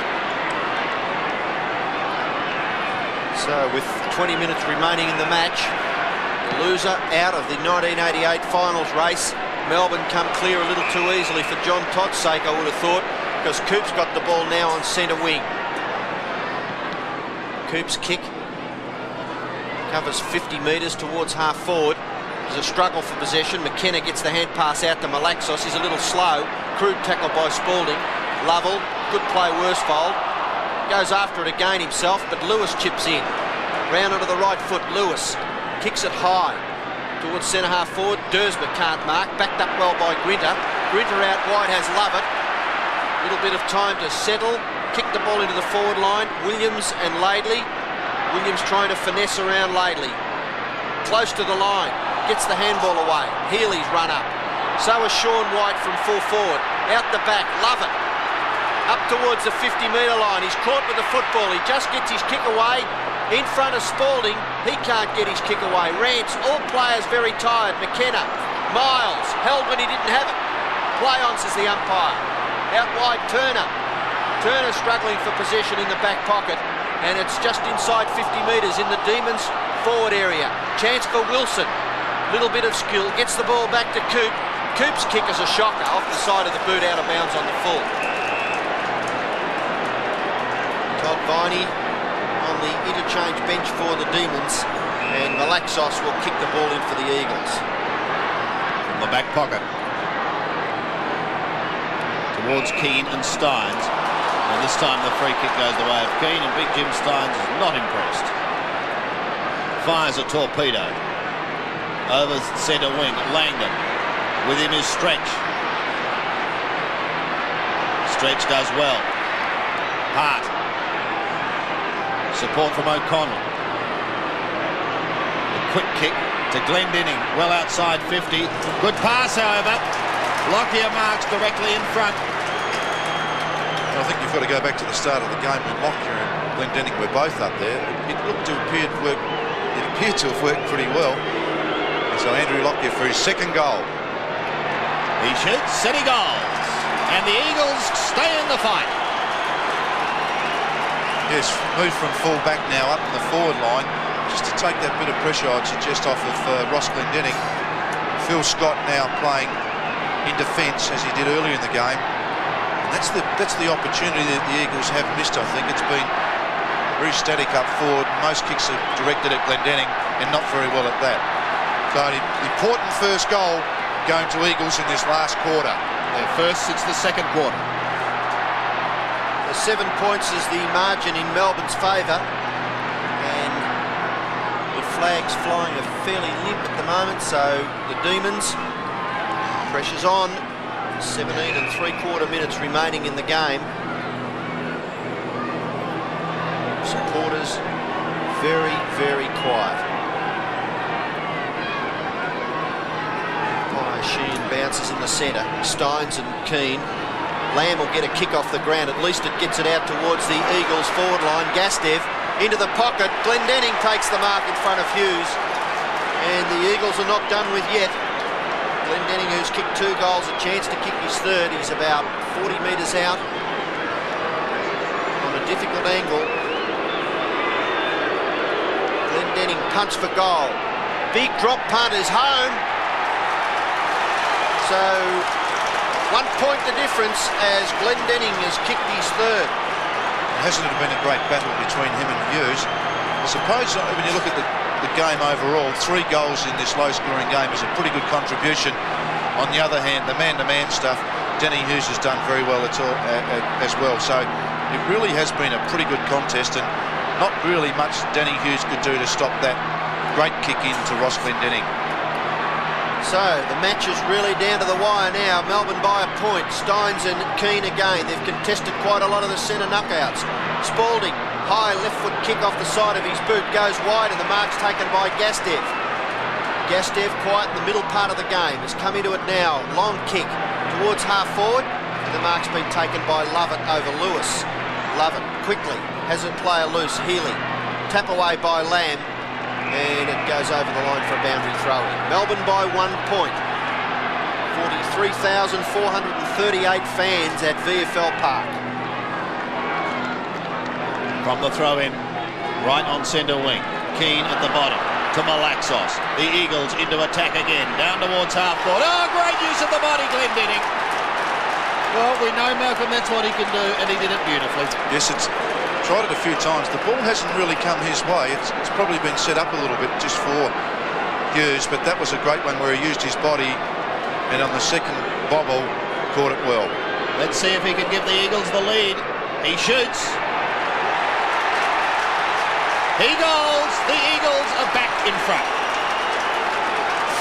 So with 20 minutes remaining in the match, the loser out of the 1988 finals race. Melbourne come clear a little too easily for John Todd's sake, I would have thought, because Coop's got the ball now on centre wing. Coop's kick covers 50 metres towards half forward. There's a struggle for possession. McKenna gets the hand pass out to Malaxos. He's a little slow. Crude tackle by Spalding. Lovell, good play, Worsfold. Goes after it again himself, but Lewis chips in. Round onto the right foot, Lewis kicks it high towards centre half forward. Dersma can't mark. Backed up well by Grinter. Grinter out wide has Lovett. Little bit of time to settle. Kick the ball into the forward line. Williams and Laidley. Williams trying to finesse around Laidley. Close to the line. Gets the handball away. Healy's run up. So is Sean Wight from full forward. Out the back, Lovett. Up towards the 50-metre line. He's caught with the football. He just gets his kick away. In front of Spalding. He can't get his kick away. Rance, all players very tired. McKenna, Miles, held when he didn't have it. Play on, says the umpire. Out wide, Turner. Turner struggling for possession in the back pocket. And it's just inside 50 metres in the Demons forward area. Chance for Wilson. Little bit of skill. Gets the ball back to Coop. Coop's kick is a shocker off the side of the boot, out of bounds on the full. Todd Viney on the interchange bench for the Demons, and Malaxos will kick the ball in for the Eagles. From the back pocket towards Keane and Steins, and this time the free kick goes the way of Keane, and Big Jim Steins is not impressed. Fires a torpedo over centre wing. Langdon, with him is Stretch. Stretch does well. Hart. Support from O'Connell. A quick kick to Glendinning, well outside 50. Good pass, however. Lockyer marks directly in front. I think you've got to go back to the start of the game when Lockyer and Glendinning were both up there. It appeared to have worked pretty well. And so Andrew Lockyer for his second goal. He shoots, and he goals. And the Eagles stay in the fight. Yes, moved from full back now up in the forward line, just to take that bit of pressure, I'd suggest, off of Ross Glendinning. Phil Scott now playing in defence as he did earlier in the game. And that's the opportunity that the Eagles have missed, I think. It's been very static up forward. Most kicks are directed at Glendinning and not very well at that. So an important first goal going to Eagles in this last quarter. Their first since the second quarter. The 7 points is the margin in Melbourne's favour, and the flag's flying a fairly limp at the moment, so the Demons, pressure's on. 17 3/4 minutes remaining in the game. Supporters very, very quiet. Sheehan bounces in the centre. Steins and Keane. Lamb will get a kick off the ground. At least it gets it out towards the Eagles forward line. Gastev into the pocket. Glendinning takes the mark in front of Hughes. And the Eagles are not done with yet. Glendinning, who's kicked 2 goals, a chance to kick his third. He's about 40 metres out on a difficult angle. Glendinning punts for goal. Big drop punt is home. So 1 point the difference as Glendinning has kicked his third. Hasn't it been a great battle between him and Hughes? I suppose when you look at the game overall, 3 goals in this low-scoring game is a pretty good contribution. On the other hand, the man-to-man stuff, Danny Hughes has done very well as well. So it really has been a pretty good contest, and not really much Danny Hughes could do to stop that great kick into Ross Glendinning. So the match is really down to the wire now. Melbourne by a point. Steins and Keane again. They've contested quite a lot of the centre knockouts. Spalding, high left foot kick off the side of his boot, goes wide, and the mark's taken by Gastev. Gastev quiet in the middle part of the game. Has come into it now. Long kick towards half forward. And the mark's been taken by Lovett over Lewis. Lovett quickly has a player loose. Healy, tap away by Lamb, and it goes over the line for a boundary throw-in. Melbourne by 1 point. 43,438 fans at VFL Park. From the throw-in, right on centre wing. Keane at the bottom to Malaxos. The Eagles into attack again, down towards half-court. Oh, great use of the body, Glendinning. Well, we know Malcolm, that's what he can do, and he did it beautifully. Yes, it's tried it a few times. The ball hasn't really come his way. It's probably been set up a little bit just for Hughes, but that was a great one where he used his body, and on the second bobble, caught it well. Let's see if he can give the Eagles the lead. He shoots. He goals. The Eagles are back in front.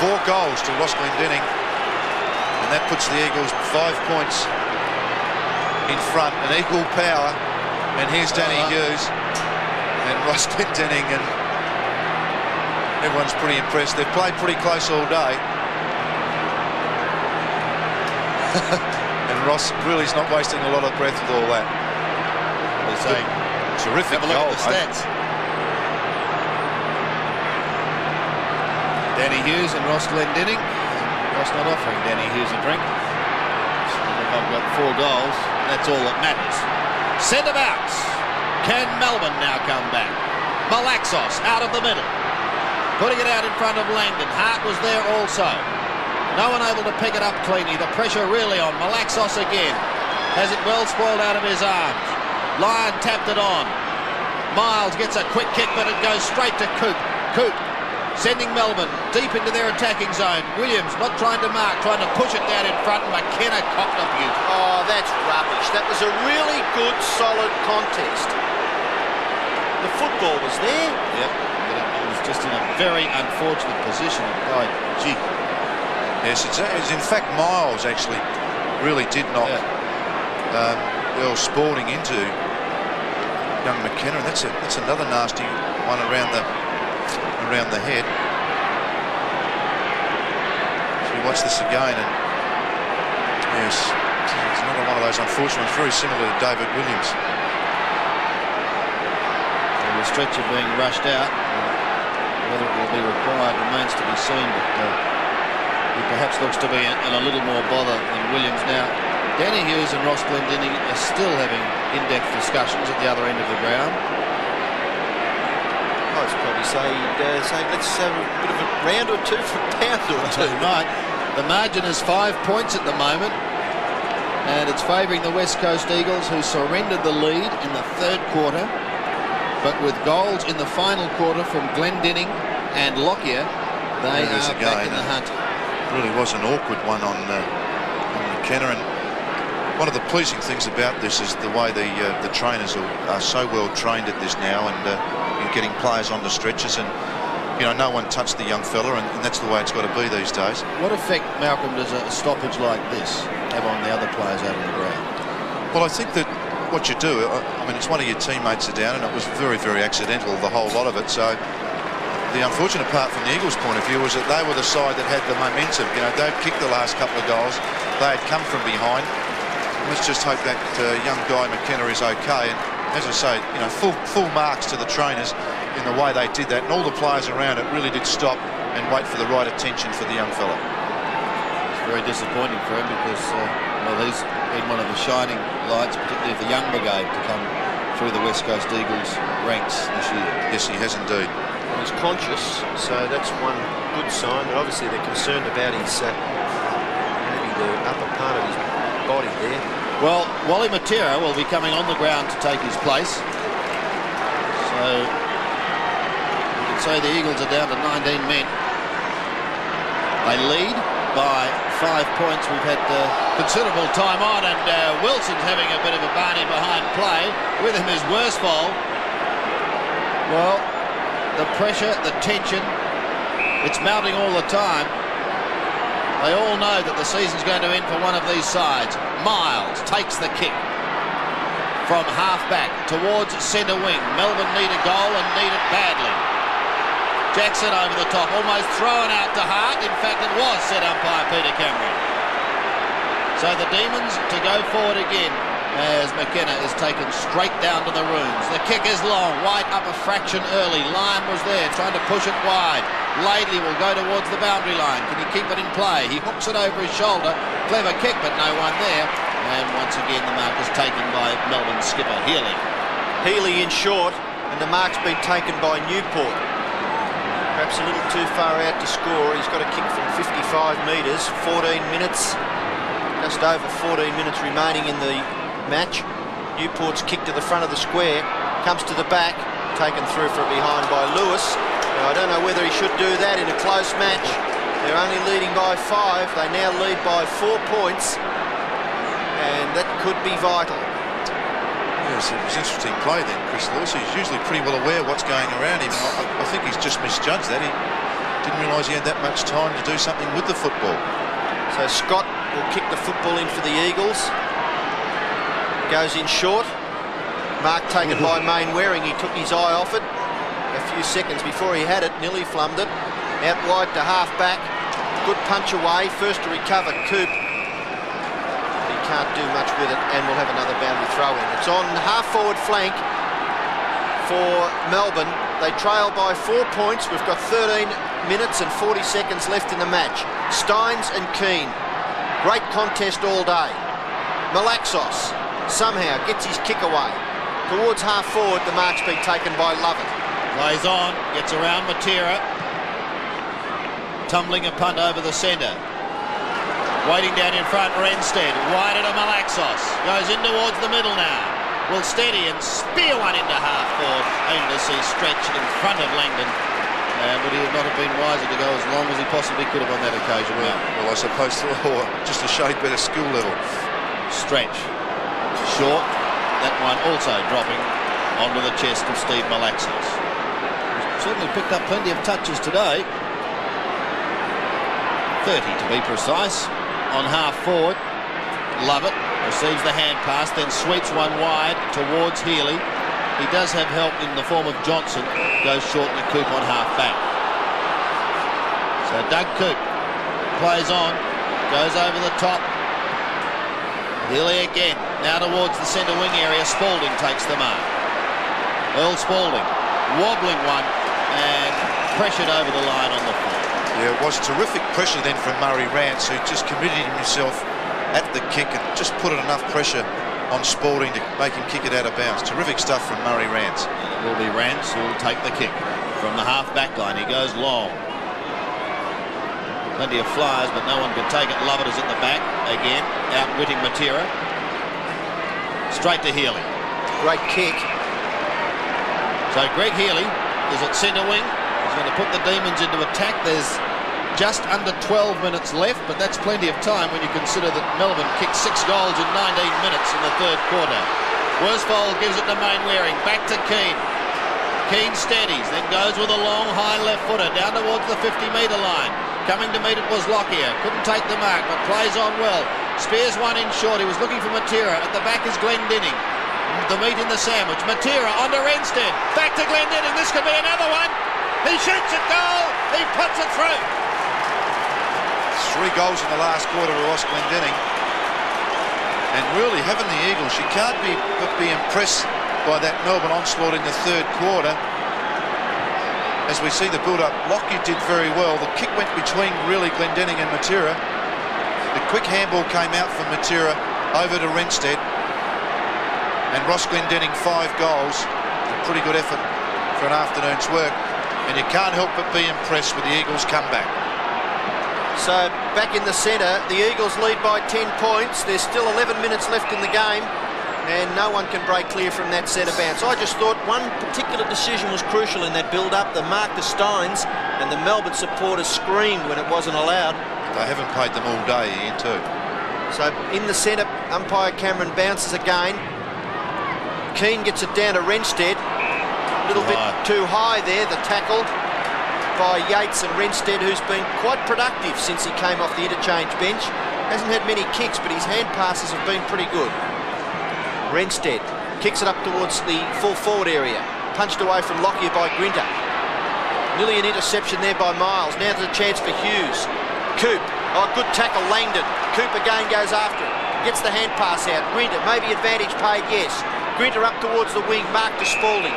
4 goals to Ross Glendinning, and that puts the Eagles 5 points in front, an equal power. And here's Danny Hughes and Ross Glendinning, and everyone's pretty impressed. They've played pretty close all day. And Ross really is not wasting a lot of breath with all that. They're saying, terrific have a look goal. at the stats. Danny Hughes and Ross Glendinning. Ross not offering Danny Hughes a drink. So they've got 4 goals. That's all that matters. Centre backs. Can Melbourne now come back? Malaxos out of the middle. Putting it out in front of Langdon. Hart was there also. No one able to pick it up cleanly. The pressure really on. Malaxos again. Has it well spoiled out of his arms. Lyon tapped it on. Miles gets a quick kick, but it goes straight to Coop. Coop sending Melbourne deep into their attacking zone. Williams not trying to mark, trying to push it down in front. McKenna copped a beauty. Oh, that's rubbish. That was a really good, solid contest. The football was there. Yep, but it was just in a very unfortunate position. Oh, gee. Yes, it's in fact Miles actually really did knock Earl Spalding into young McKenna, and that's another nasty one around the head. So we watch this again, and yes, it's another one of those unfortunate ones, very similar to David Williams. And the stretcher being rushed out, whether it will be required remains to be seen, but he perhaps looks to be in a little more bother than Williams now. Danny Hughes and Ross Glendinning are still having in-depth discussions at the other end of the ground. I'd probably say let's have a bit of a round or two for a pound or two. Right. The margin is 5 points at the moment, and it's favouring the West Coast Eagles, who surrendered the lead in the 3rd quarter, but with goals in the final quarter from Glendinning and Lockyer, they are back in the hunt. Really was an awkward one on McKenna, and one of the pleasing things about this is the way the trainers are so well trained at this now, and getting players on the stretchers, and no one touched the young fella, and that's the way it's got to be these days. What effect, Malcolm, does a stoppage like this have on the other players out on the ground? Well, I think that what you do, I mean, it's one of your teammates are down, and it was very, very accidental, the whole lot of it. So the unfortunate part from the Eagles' point of view was that they were the side that had the momentum. They'd kicked the last couple of goals. They had come from behind. Let's just hope that young guy McKenna is okay. And as I say, full marks to the trainers in the way they did that, and all the players around it really did stop and wait for the right attention for the young fella. It's very disappointing for him because he's been one of the shining lights, particularly of the young brigade, to come through the West Coast Eagles ranks this year. Yes, he has indeed. He's conscious, so that's one good sign. But obviously they're concerned about his maybe the upper part of his body there. Well, Wally Matera will be coming on the ground to take his place. So you can say the Eagles are down to 19 men. They lead by 5 points. We've had considerable time on, and Wilson's having a bit of a Barney behind play. With him is Worsfold. Well, the pressure, the tension, it's mounting all the time. They all know that the season's going to end for one of these sides. Miles takes the kick from half-back towards centre wing. Melbourne need a goal and need it badly. Jackson over the top, almost thrown out to Hart. In fact, it was, said umpire Peter Cameron. So the Demons to go forward again. as McKenna is taken straight down to the runes. The kick is long. Wight up a fraction early. Lyon was there trying to push it wide. Laidley will go towards the boundary line. Can he keep it in play? He hooks it over his shoulder. Clever kick, but no one there. And once again the mark is taken by Melbourne skipper Healy. Healy in short, and the mark's been taken by Newport. Perhaps a little too far out to score. He's got a kick from 55 metres, 14 minutes, just over 14 minutes remaining in the match. Newport's kick to the front of the square, comes to the back, taken through from behind by Lewis. Now, I don't know whether he should do that in a close match. They're only leading by 5. They now lead by 4 points, and that could be vital. Yes, it was interesting play then, Chris Lewis. He's usually pretty well aware of what's going around him. I think he's just misjudged that. He didn't realise he had that much time to do something with the football. So Scott will kick the football in for the Eagles. Goes in short. Mark taken by Mainwaring. He took his eye off it a few seconds before he had it. Nearly flummed it. Out wide to half back. Good punch away. First to recover, Coop. Can't do much with it, and we'll have another boundary throw in. It's on the half forward flank for Melbourne. They trail by 4 points. We've got 13 minutes and 40 seconds left in the match. Steins and Keane, great contest all day. Malaxos somehow gets his kick away towards half forward. The mark's been taken by Lovell. Plays on, gets around Matera, tumbling a punt over the centre. Waiting down in front, Renstead, wide into Malaxos, goes in towards the middle now, will steady and spear one into half forward, aim to see Stretch in front of Langdon, but he would not have been wiser to go as long as he possibly could have on that occasion. Well, I suppose just a shade better skill level. Stretch, short, that one also dropping onto the chest of Steve Malaxos. Certainly picked up plenty of touches today, 30 to be precise. On half forward, Lovett receives the hand pass, then sweeps one wide towards Healy. He does have help in the form of Johnson, goes short to Coop on half back. So Doug Coop plays on, goes over the top. Healy again, now towards the centre wing area. Spalding takes the mark. Earl Spalding, wobbling one and pressured over the line on the floor. Yeah, it was terrific pressure then from Murray Rance, who just committed himself at the kick and just put enough pressure on Spalding to make him kick it out of bounds. Terrific stuff from Murray Rance. And it will be Rance who will take the kick from the half-back line. He goes long. Plenty of flyers, but no one can take it. Lovett is at the back again, outwitting Matera. Straight to Healy. Great kick. So Greg Healy is at centre wing. He's going to put the Demons into attack. There's just under 12 minutes left, but that's plenty of time when you consider that Melbourne kicked 6 goals in 19 minutes in the third quarter. Worsfold gives it to Mainwaring, back to Keane. Keane steadies, then goes with a long high left footer down towards the 50-metre line. Coming to meet it was Lockyer, couldn't take the mark, but plays on well. Spears one in short, he was looking for Matera. At the back is Glendinning. The meat in the sandwich. Matera onto Renstead, back to Glendinning. This could be another one. He shoots it goal, he puts it through. 3 goals in the last quarter for Ross Glendinning. And really, having the Eagles, you can't but be impressed by that Melbourne onslaught in the third quarter. As we see the build-up, Lockyer did very well. The kick went between really Glendinning and Matera. The quick handball came out from Matera over to Renstead. And Ross Glendinning 5 goals. A pretty good effort for an afternoon's work. And you can't help but be impressed with the Eagles' comeback. So back in the centre, the Eagles lead by 10 points. There's still 11 minutes left in the game, and no one can break clear from that centre bounce. I just thought one particular decision was crucial in that build-up. The mark to Steins, and the Melbourne supporters screamed when it wasn't allowed. They haven't played them all day, Ian, too. So in the centre, umpire Cameron bounces again. Keane gets it down to Renstead. A little bit too high there, the tackle by Yates and Renstead, who's been quite productive since he came off the interchange bench. Hasn't had many kicks, but his hand passes have been pretty good. Renstead kicks it up towards the full forward area. Punched away from Lockyer by Grinter. Nearly an interception there by Miles. Now there's a chance for Hughes. Coop. Oh, good tackle, Langdon. Coop again goes after it. Gets the hand pass out. Grinter, maybe advantage paid, yes. Grinter up towards the wing, mark to Spalding.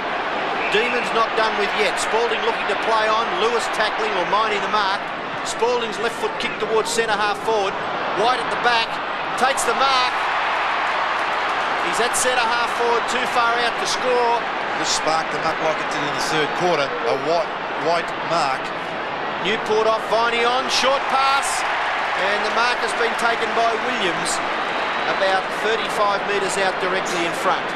Demons not done with yet. Spalding looking to play on. Lewis tackling or minding the mark. Spalding's left foot kick towards centre half forward. Wight at the back. Takes the mark. He's at centre half forward, too far out to score. This sparked them up like it did in the third quarter. A Wight mark. Newport off, Viney on. Short pass. And the mark has been taken by Williams. About 35 metres out directly in front.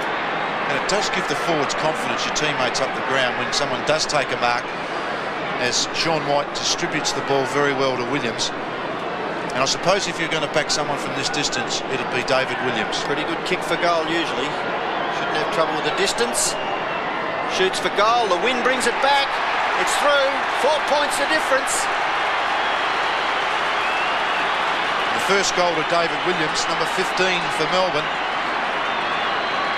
And it does give the forwards confidence, your teammates up the ground, when someone does take a mark, as Sean Wight distributes the ball very well to Williams. And I suppose if you're going to back someone from this distance, it'd be David Williams. Pretty good kick for goal usually. Shouldn't have trouble with the distance. Shoots for goal. The wind brings it back. It's through. 4 points the difference. The first goal to David Williams, number 15 for Melbourne.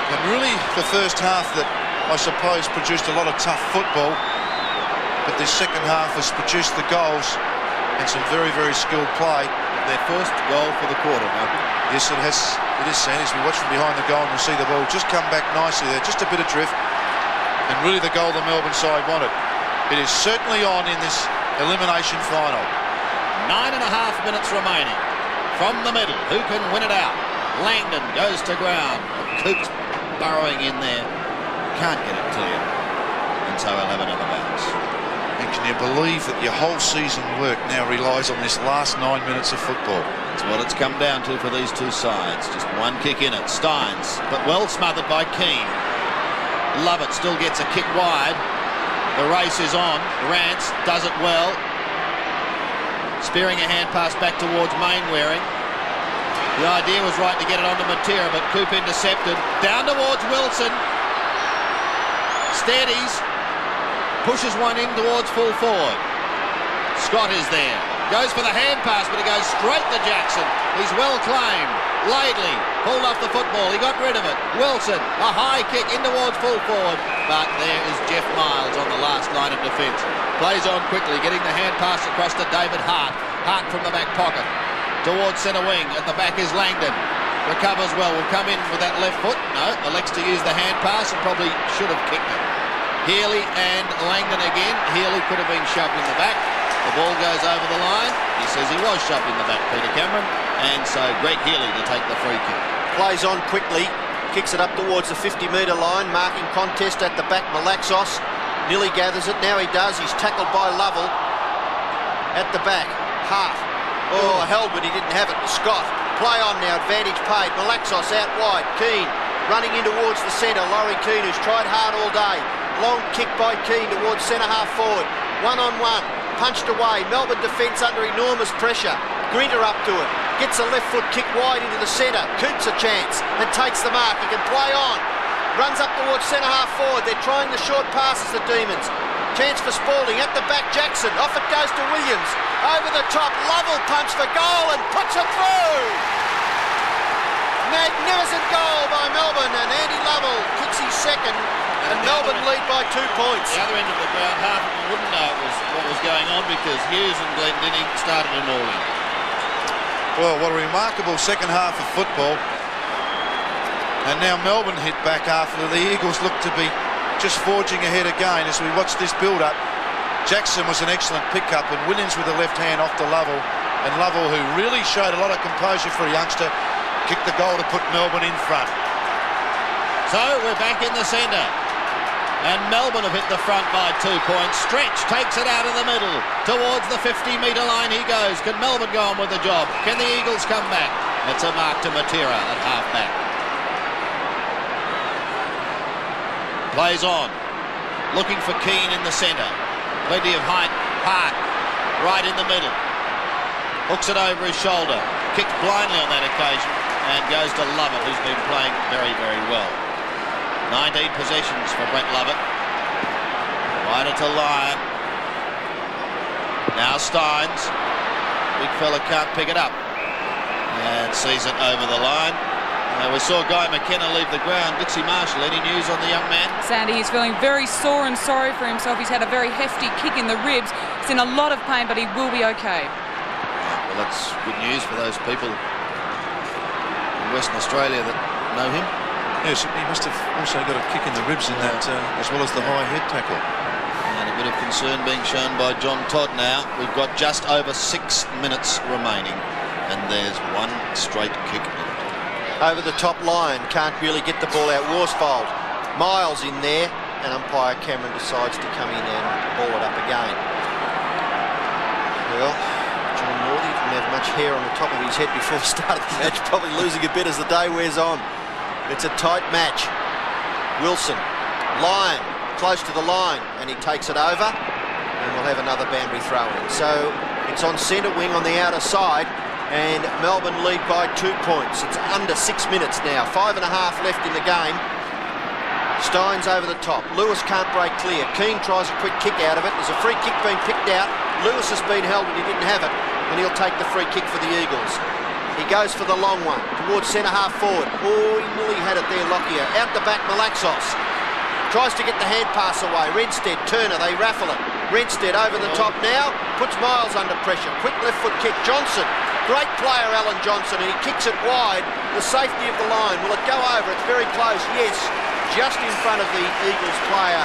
And really the first half that I suppose produced a lot of tough football, but this second half has produced the goals and some very, very skilled play. Their first goal for the quarter, Malcolm. Yes, it has. It is, Sandy. As we watch from behind the goal and we see the ball just come back nicely there, just a bit of drift, and really the goal the Melbourne side wanted. It is certainly on in this elimination final. 9.5 minutes remaining. From the middle, who can win it out? Langdon goes to ground. Cooks burrowing in there. Can't get it to you. And so he'll have another bounce. And can you believe that your whole season work now relies on this last 9 minutes of football? That's what it's come down to for these two sides. Just one kick in it. Steins, but well smothered by Keane. Lovett still gets a kick wide. The race is on. Rance does it well. Spearing a hand pass back towards Mainwaring. The idea was right to get it onto Matera, but Coop intercepted. Down towards Wilson. Steadies. Pushes one in towards full forward. Scott is there. Goes for the hand pass, but it goes straight to Jackson. He's well claimed. Laidley pulled off the football. He got rid of it. Wilson, a high kick in towards full forward. But there is Jeff Miles on the last line of defence. Plays on quickly, getting the hand pass across to David Hart. Hart from the back pocket. Towards centre wing. At the back is Langdon. Recovers well. Will come in with that left foot. No, elects to use the hand pass and probably should have kicked it. Healy and Langdon again. Healy could have been shoved in the back. The ball goes over the line. He says he was shoved in the back, Peter Cameron. And so Greg Healy to take the free kick. Plays on quickly. Kicks it up towards the 50-metre line. Marking contest at the back. Malaxos nearly gathers it. Now he does. He's tackled by Lovell. At the back. Hart. Oh, held, but he didn't have it. Scott. Play on now. Advantage paid. Malaxos out wide. Keane running in towards the centre. Laurie Keane, who's tried hard all day. Long kick by Keane towards centre half forward. 1-on-1. Punched away. Melbourne defence under enormous pressure. Grinter up to it. Gets a left foot kick wide into the centre. Coops a chance and takes the mark. He can play on. Runs up towards centre half forward. They're trying the short passes, the Demons. Chance for Spalding. At the back, Jackson. Off it goes to Williams. Over the top. Lovell punch for goal and puts it through. Magnificent goal by Melbourne, and Andy Lovell kicks his second. And Melbourne lead by 2 points. The other end of the ground, half of them wouldn't know what was going on because Hughes and Glendinning started an all-in. Well, what a remarkable second half of football. And now Melbourne hit back after the Eagles looked to be just forging ahead again as we watch this build-up. Jackson was an excellent pickup, and Williams with the left hand off to Lovell. And Lovell, who really showed a lot of composure for a youngster, kicked the goal to put Melbourne in front. So we're back in the centre. And Melbourne have hit the front by 2 points. Stretch takes it out of the middle. Towards the 50-metre line he goes. Can Melbourne go on with the job? Can the Eagles come back? It's a mark to Matera at half-back. Plays on. Looking for Keane in the centre. Plenty of height. Hart right in the middle. Hooks it over his shoulder. Kicked blindly on that occasion. And goes to Lovett, who's been playing very, very well. 19 possessions for Brett Lovett. Wider to Lyon. Now Steins. Big fella can't pick it up. And sees it over the line. We saw Guy McKenna leave the ground. Dixie Marshall, any news on the young man? Sandy, he's feeling very sore and sorry for himself. He's had a very hefty kick in the ribs. He's in a lot of pain, but he will be okay. Well, that's good news for those people in Western Australia that know him. Yes, he must have also got a kick in the ribs in that, as well as the high head tackle. And a bit of concern being shown by John Todd now. We've got just over 6 minutes remaining, and there's one straight kick in it. Over the top line, can't really get the ball out. Worsfold, Miles in there, and umpire Cameron decides to come in and ball it up again. Well, John Northey didn't have much hair on the top of his head before the start of the match, probably losing a bit as the day wears on. It's a tight match. Wilson, Lyon, close to the line, and he takes it over, and we'll have another boundary throw in. So it's on centre wing on the outer side, and Melbourne lead by 2 points. It's under 6 minutes now, 5.5 left in the game. Steins over the top. Lewis can't break clear. Keane tries a quick kick out of it. There's a free kick being picked out. Lewis has been held and he didn't have it, and he'll take the free kick for the Eagles. He goes for the long one towards centre half forward. Oh, he nearly had it there, Lockyer. Out the back, Malaxos tries to get the hand pass away. Renstead, Turner, they raffle it. Renstead over the top now, puts Miles under pressure. Quick left foot kick. Johnson, great player, Alan Johnson, and he kicks it wide. The safety of the line. Will it go over? It's very close. Yes, just in front of the Eagles player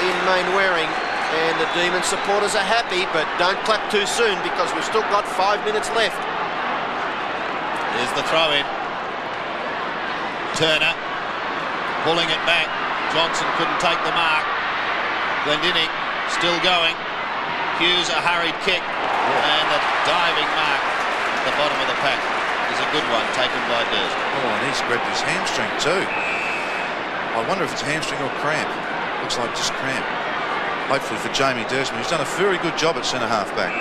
in Mainwaring. And the Demon supporters are happy, but don't clap too soon because we've still got 5 minutes left. There's the throw in. Turner pulling it back. Johnson couldn't take the mark. Glendinning still going. Hughes a hurried kick. And the diving mark at the bottom of the pack is a good one taken by Durst. Oh, and he's grabbed his hamstring too. I wonder if it's hamstring or cramp. Looks like just cramp. Hopefully for Jamie Dursman, who's done a very good job at centre half back.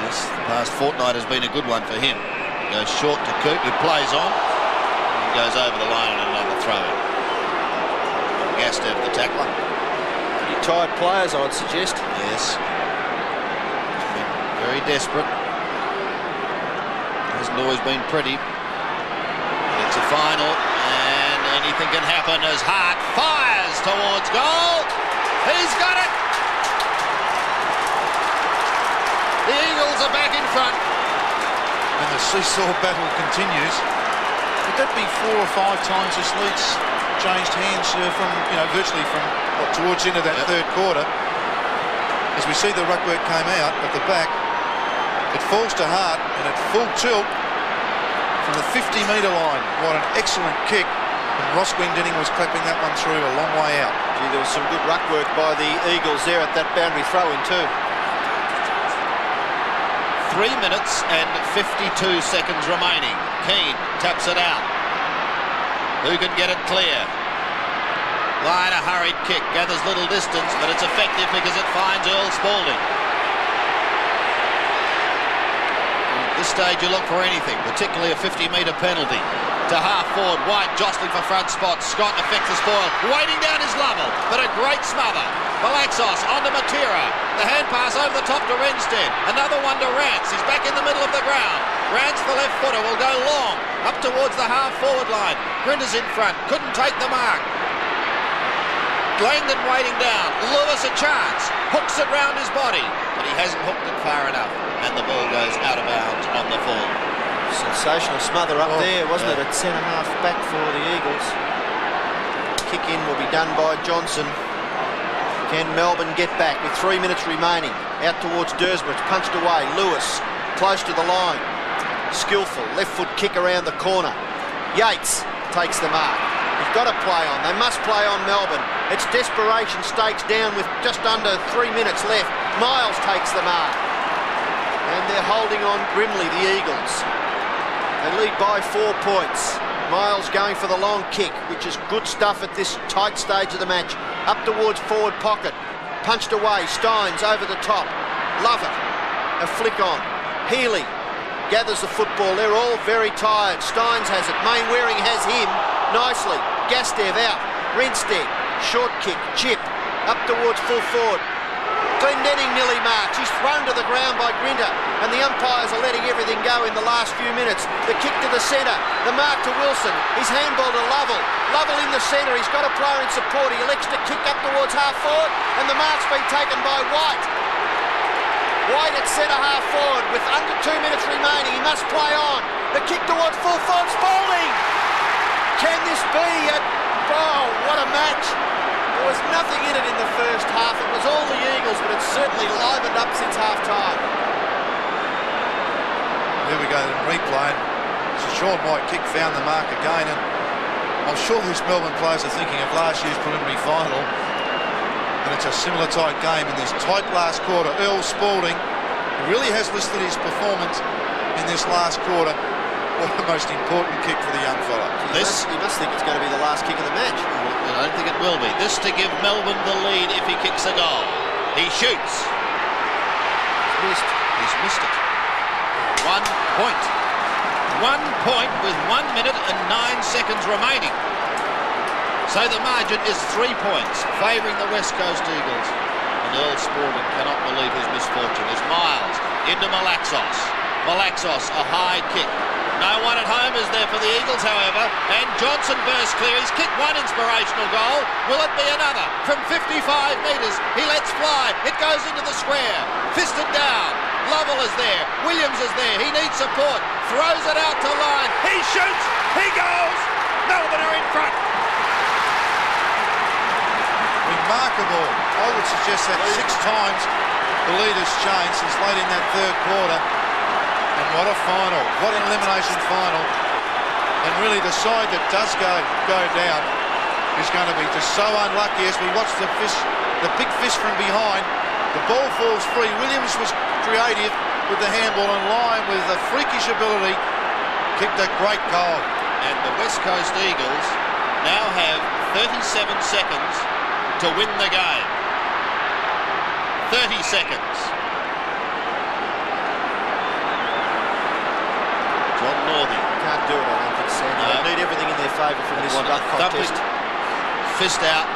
Yes, the past fortnight has been a good one for him. Goes short to Coop, who plays on, and goes over the line on another throw. Gastev, the tackler. Pretty tired players, I'd suggest. Yes. He's been very desperate. Hasn't always been pretty. It's a final, and anything can happen as Hart fires towards goal. He's got it! The Eagles are back in front. And the seesaw battle continues. Could that be 4 or 5 times this lead's changed hands from, virtually from towards the end of that third quarter? As we see the ruckwork came out at the back, it falls to Hart and at full tilt from the 50-metre line. What an excellent kick. And Ross Glendinning was clapping that one through a long way out. Gee, there was some good ruck work by the Eagles there at that boundary throw-in too. 3 minutes and 52 seconds remaining. Keane taps it out. Who can get it clear? Lyon a hurried kick, gathers little distance, but it's effective because it finds Earl Spalding. At this stage you look for anything, particularly a 50-metre penalty. To half forward, Wight jostling for front spot. Scott affects the spoil, waiting down his Lovell, but a great smother. Malaxos onto Matera. The hand pass over the top to Renstead. Another one to Rance. He's back in the middle of the ground. Rance, the left footer, will go long up towards the half forward line. Grinder's in front, couldn't take the mark. Langdon waiting down. Lewis a chance, hooks it round his body, but he hasn't hooked it far enough, and the ball goes out of bounds on the full. Sensational smother up there, wasn't it, at centre half back for the Eagles. Kick in will be done by Johnson. Can Melbourne get back with 3 minutes remaining? Out towards Dursbridge, punched away. Lewis close to the line. Skillful left foot kick around the corner. Yates takes the mark. You've got to play on. They must play on Melbourne. It's desperation stakes down with just under 3 minutes left. Miles takes the mark. And they're holding on grimly, the Eagles. They lead by 4 points. Miles going for the long kick, which is good stuff at this tight stage of the match. Up towards forward pocket. Punched away. Steins over the top. Lovell. A flick on. Healy gathers the football. They're all very tired. Steins has it. Mainwaring has him nicely. Gastev out. Renstead. Short kick. Chip. Up towards full forward. Glendinning nearly marks. He's thrown to the ground by Grinter, and the umpires are letting everything go in the last few minutes. The kick to the centre. The mark to Wilson. His handball to Lovell. Lovell in the centre. He's got a player in support. He elects to kick up towards half forward, and the mark's been taken by Wight. Wight at centre half forward with under 2 minutes remaining. He must play on. The kick towards full forward, Spalding. Can this be a... Oh, what a match. There was nothing in it in the first half. It was all the Eagles, but it's certainly livened up since half-time. Here we go, in replay. So Sean White kick found the mark again, and I'm sure these Melbourne players are thinking of last year's preliminary final, and it's a similar type game in this tight last quarter. Earl Spalding really has listed his performance in this last quarter. What the most important kick for the young fella. You must think it's going to be the last kick of the match. I don't think it will be. This to give Melbourne the lead if he kicks a goal. He shoots. He's missed it. 1 point. 1 point with 1 minute and 9 seconds remaining. So the margin is 3 points, favouring the West Coast Eagles. And Earl Spalding cannot believe his misfortune. As Miles into Malaxos. Malaxos, a high kick. No one at home is there for the Eagles, however, and Johnson bursts clear. He's kicked one inspirational goal. Will it be another? From 55 metres, he lets fly. It goes into the square. Fisted down. Lovell is there. Williams is there. He needs support. Throws it out to line. He shoots. He goes. Melbourne are in front. Remarkable. I would suggest that 6 times the lead has changed since late in that third quarter. And what a final, what an elimination final. And really the side that does go down is going to be just so unlucky as we watch the big fist from behind. The ball falls free. Williams was creative with the handball, and Lyon with a freakish ability kicked a great goal. And the West Coast Eagles now have 37 seconds to win the game. 30 seconds. John Northey. Can't do it, I don't think, Sam. No. They need everything in their favour from this rough contest. Fist out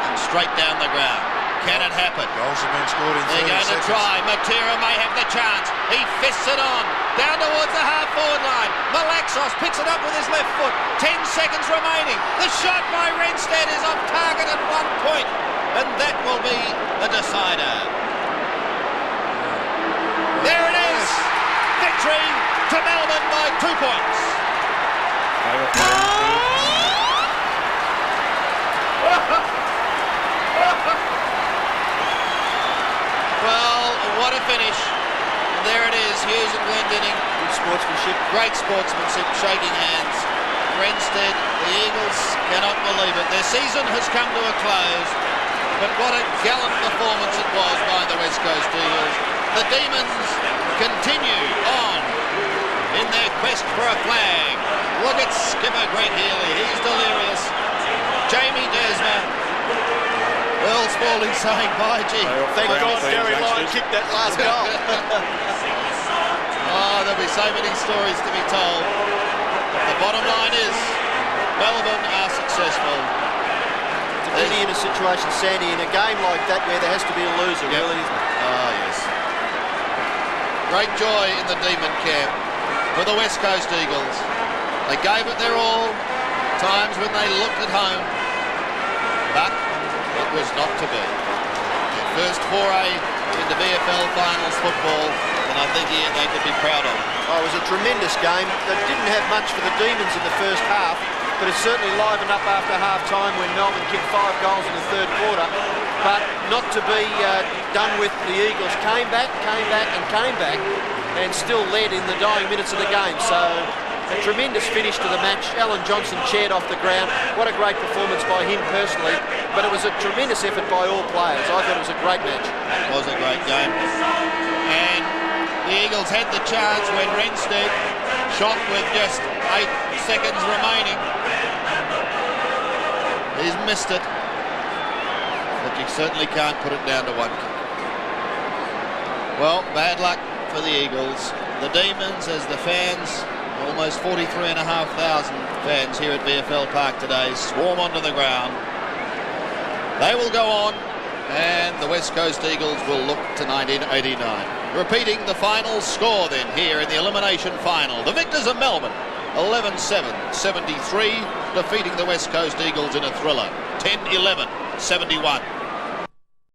and straight down the ground. Can it happen? Goals have been scored in 30 They're going seconds. to try. Matera may have the chance. He fists it on. Down towards the half-forward line. Malaxos picks it up with his left foot. 10 seconds remaining. The shot by Renstead is off target at 1 point. And that will be the decider. There it is. Victory to Melbourne by 2 points. Well, what a finish. There it is, Hughes and Glendinning. Good sportsmanship. Great sportsmanship, shaking hands. Renstead, the Eagles cannot believe it. Their season has come to a close, but what a gallant performance it was by the West Coast Eagles. The Demons continue on in their quest for a flag. Look at skipper Greg Healy, he's delirious. Jamie Desma. Earl Spalding saying bye, gee. Thank God Gary Lyon kicked that last goal. Oh, there'll be so many stories to be told. The bottom line is, Melbourne are successful. To be in a situation, Sandy, in a game like that where there has to be a loser, really. Oh, yes. Great joy in the Demon camp for the West Coast Eagles. They gave it their all, times when they looked at home, but it was not to be. Their first foray into VFL finals football, and I think they could be proud of it. Oh, it was a tremendous game. They didn't have much for the Demons in the first half, but it certainly livened up after half-time when Melbourne kicked 5 goals in the third quarter. But not to be done with. The Eagles came back, and still led in the dying minutes of the game. So a tremendous finish to the match. Alan Johnson chaired off the ground. What a great performance by him personally. But it was a tremendous effort by all players. I thought it was a great match. It was a great game. And the Eagles had the chance when Renstead shot with just 8 seconds remaining. He's missed it. But you certainly can't put it down to 1 kick. Well, bad luck for the Eagles. The Demons, as the fans, almost 43,500 fans here at VFL Park today, swarm onto the ground. They will go on, and the West Coast Eagles will look to 1989. Repeating the final score then here in the elimination final. The victors of Melbourne, 11-7-73, defeating the West Coast Eagles in a thriller, 10-11-71.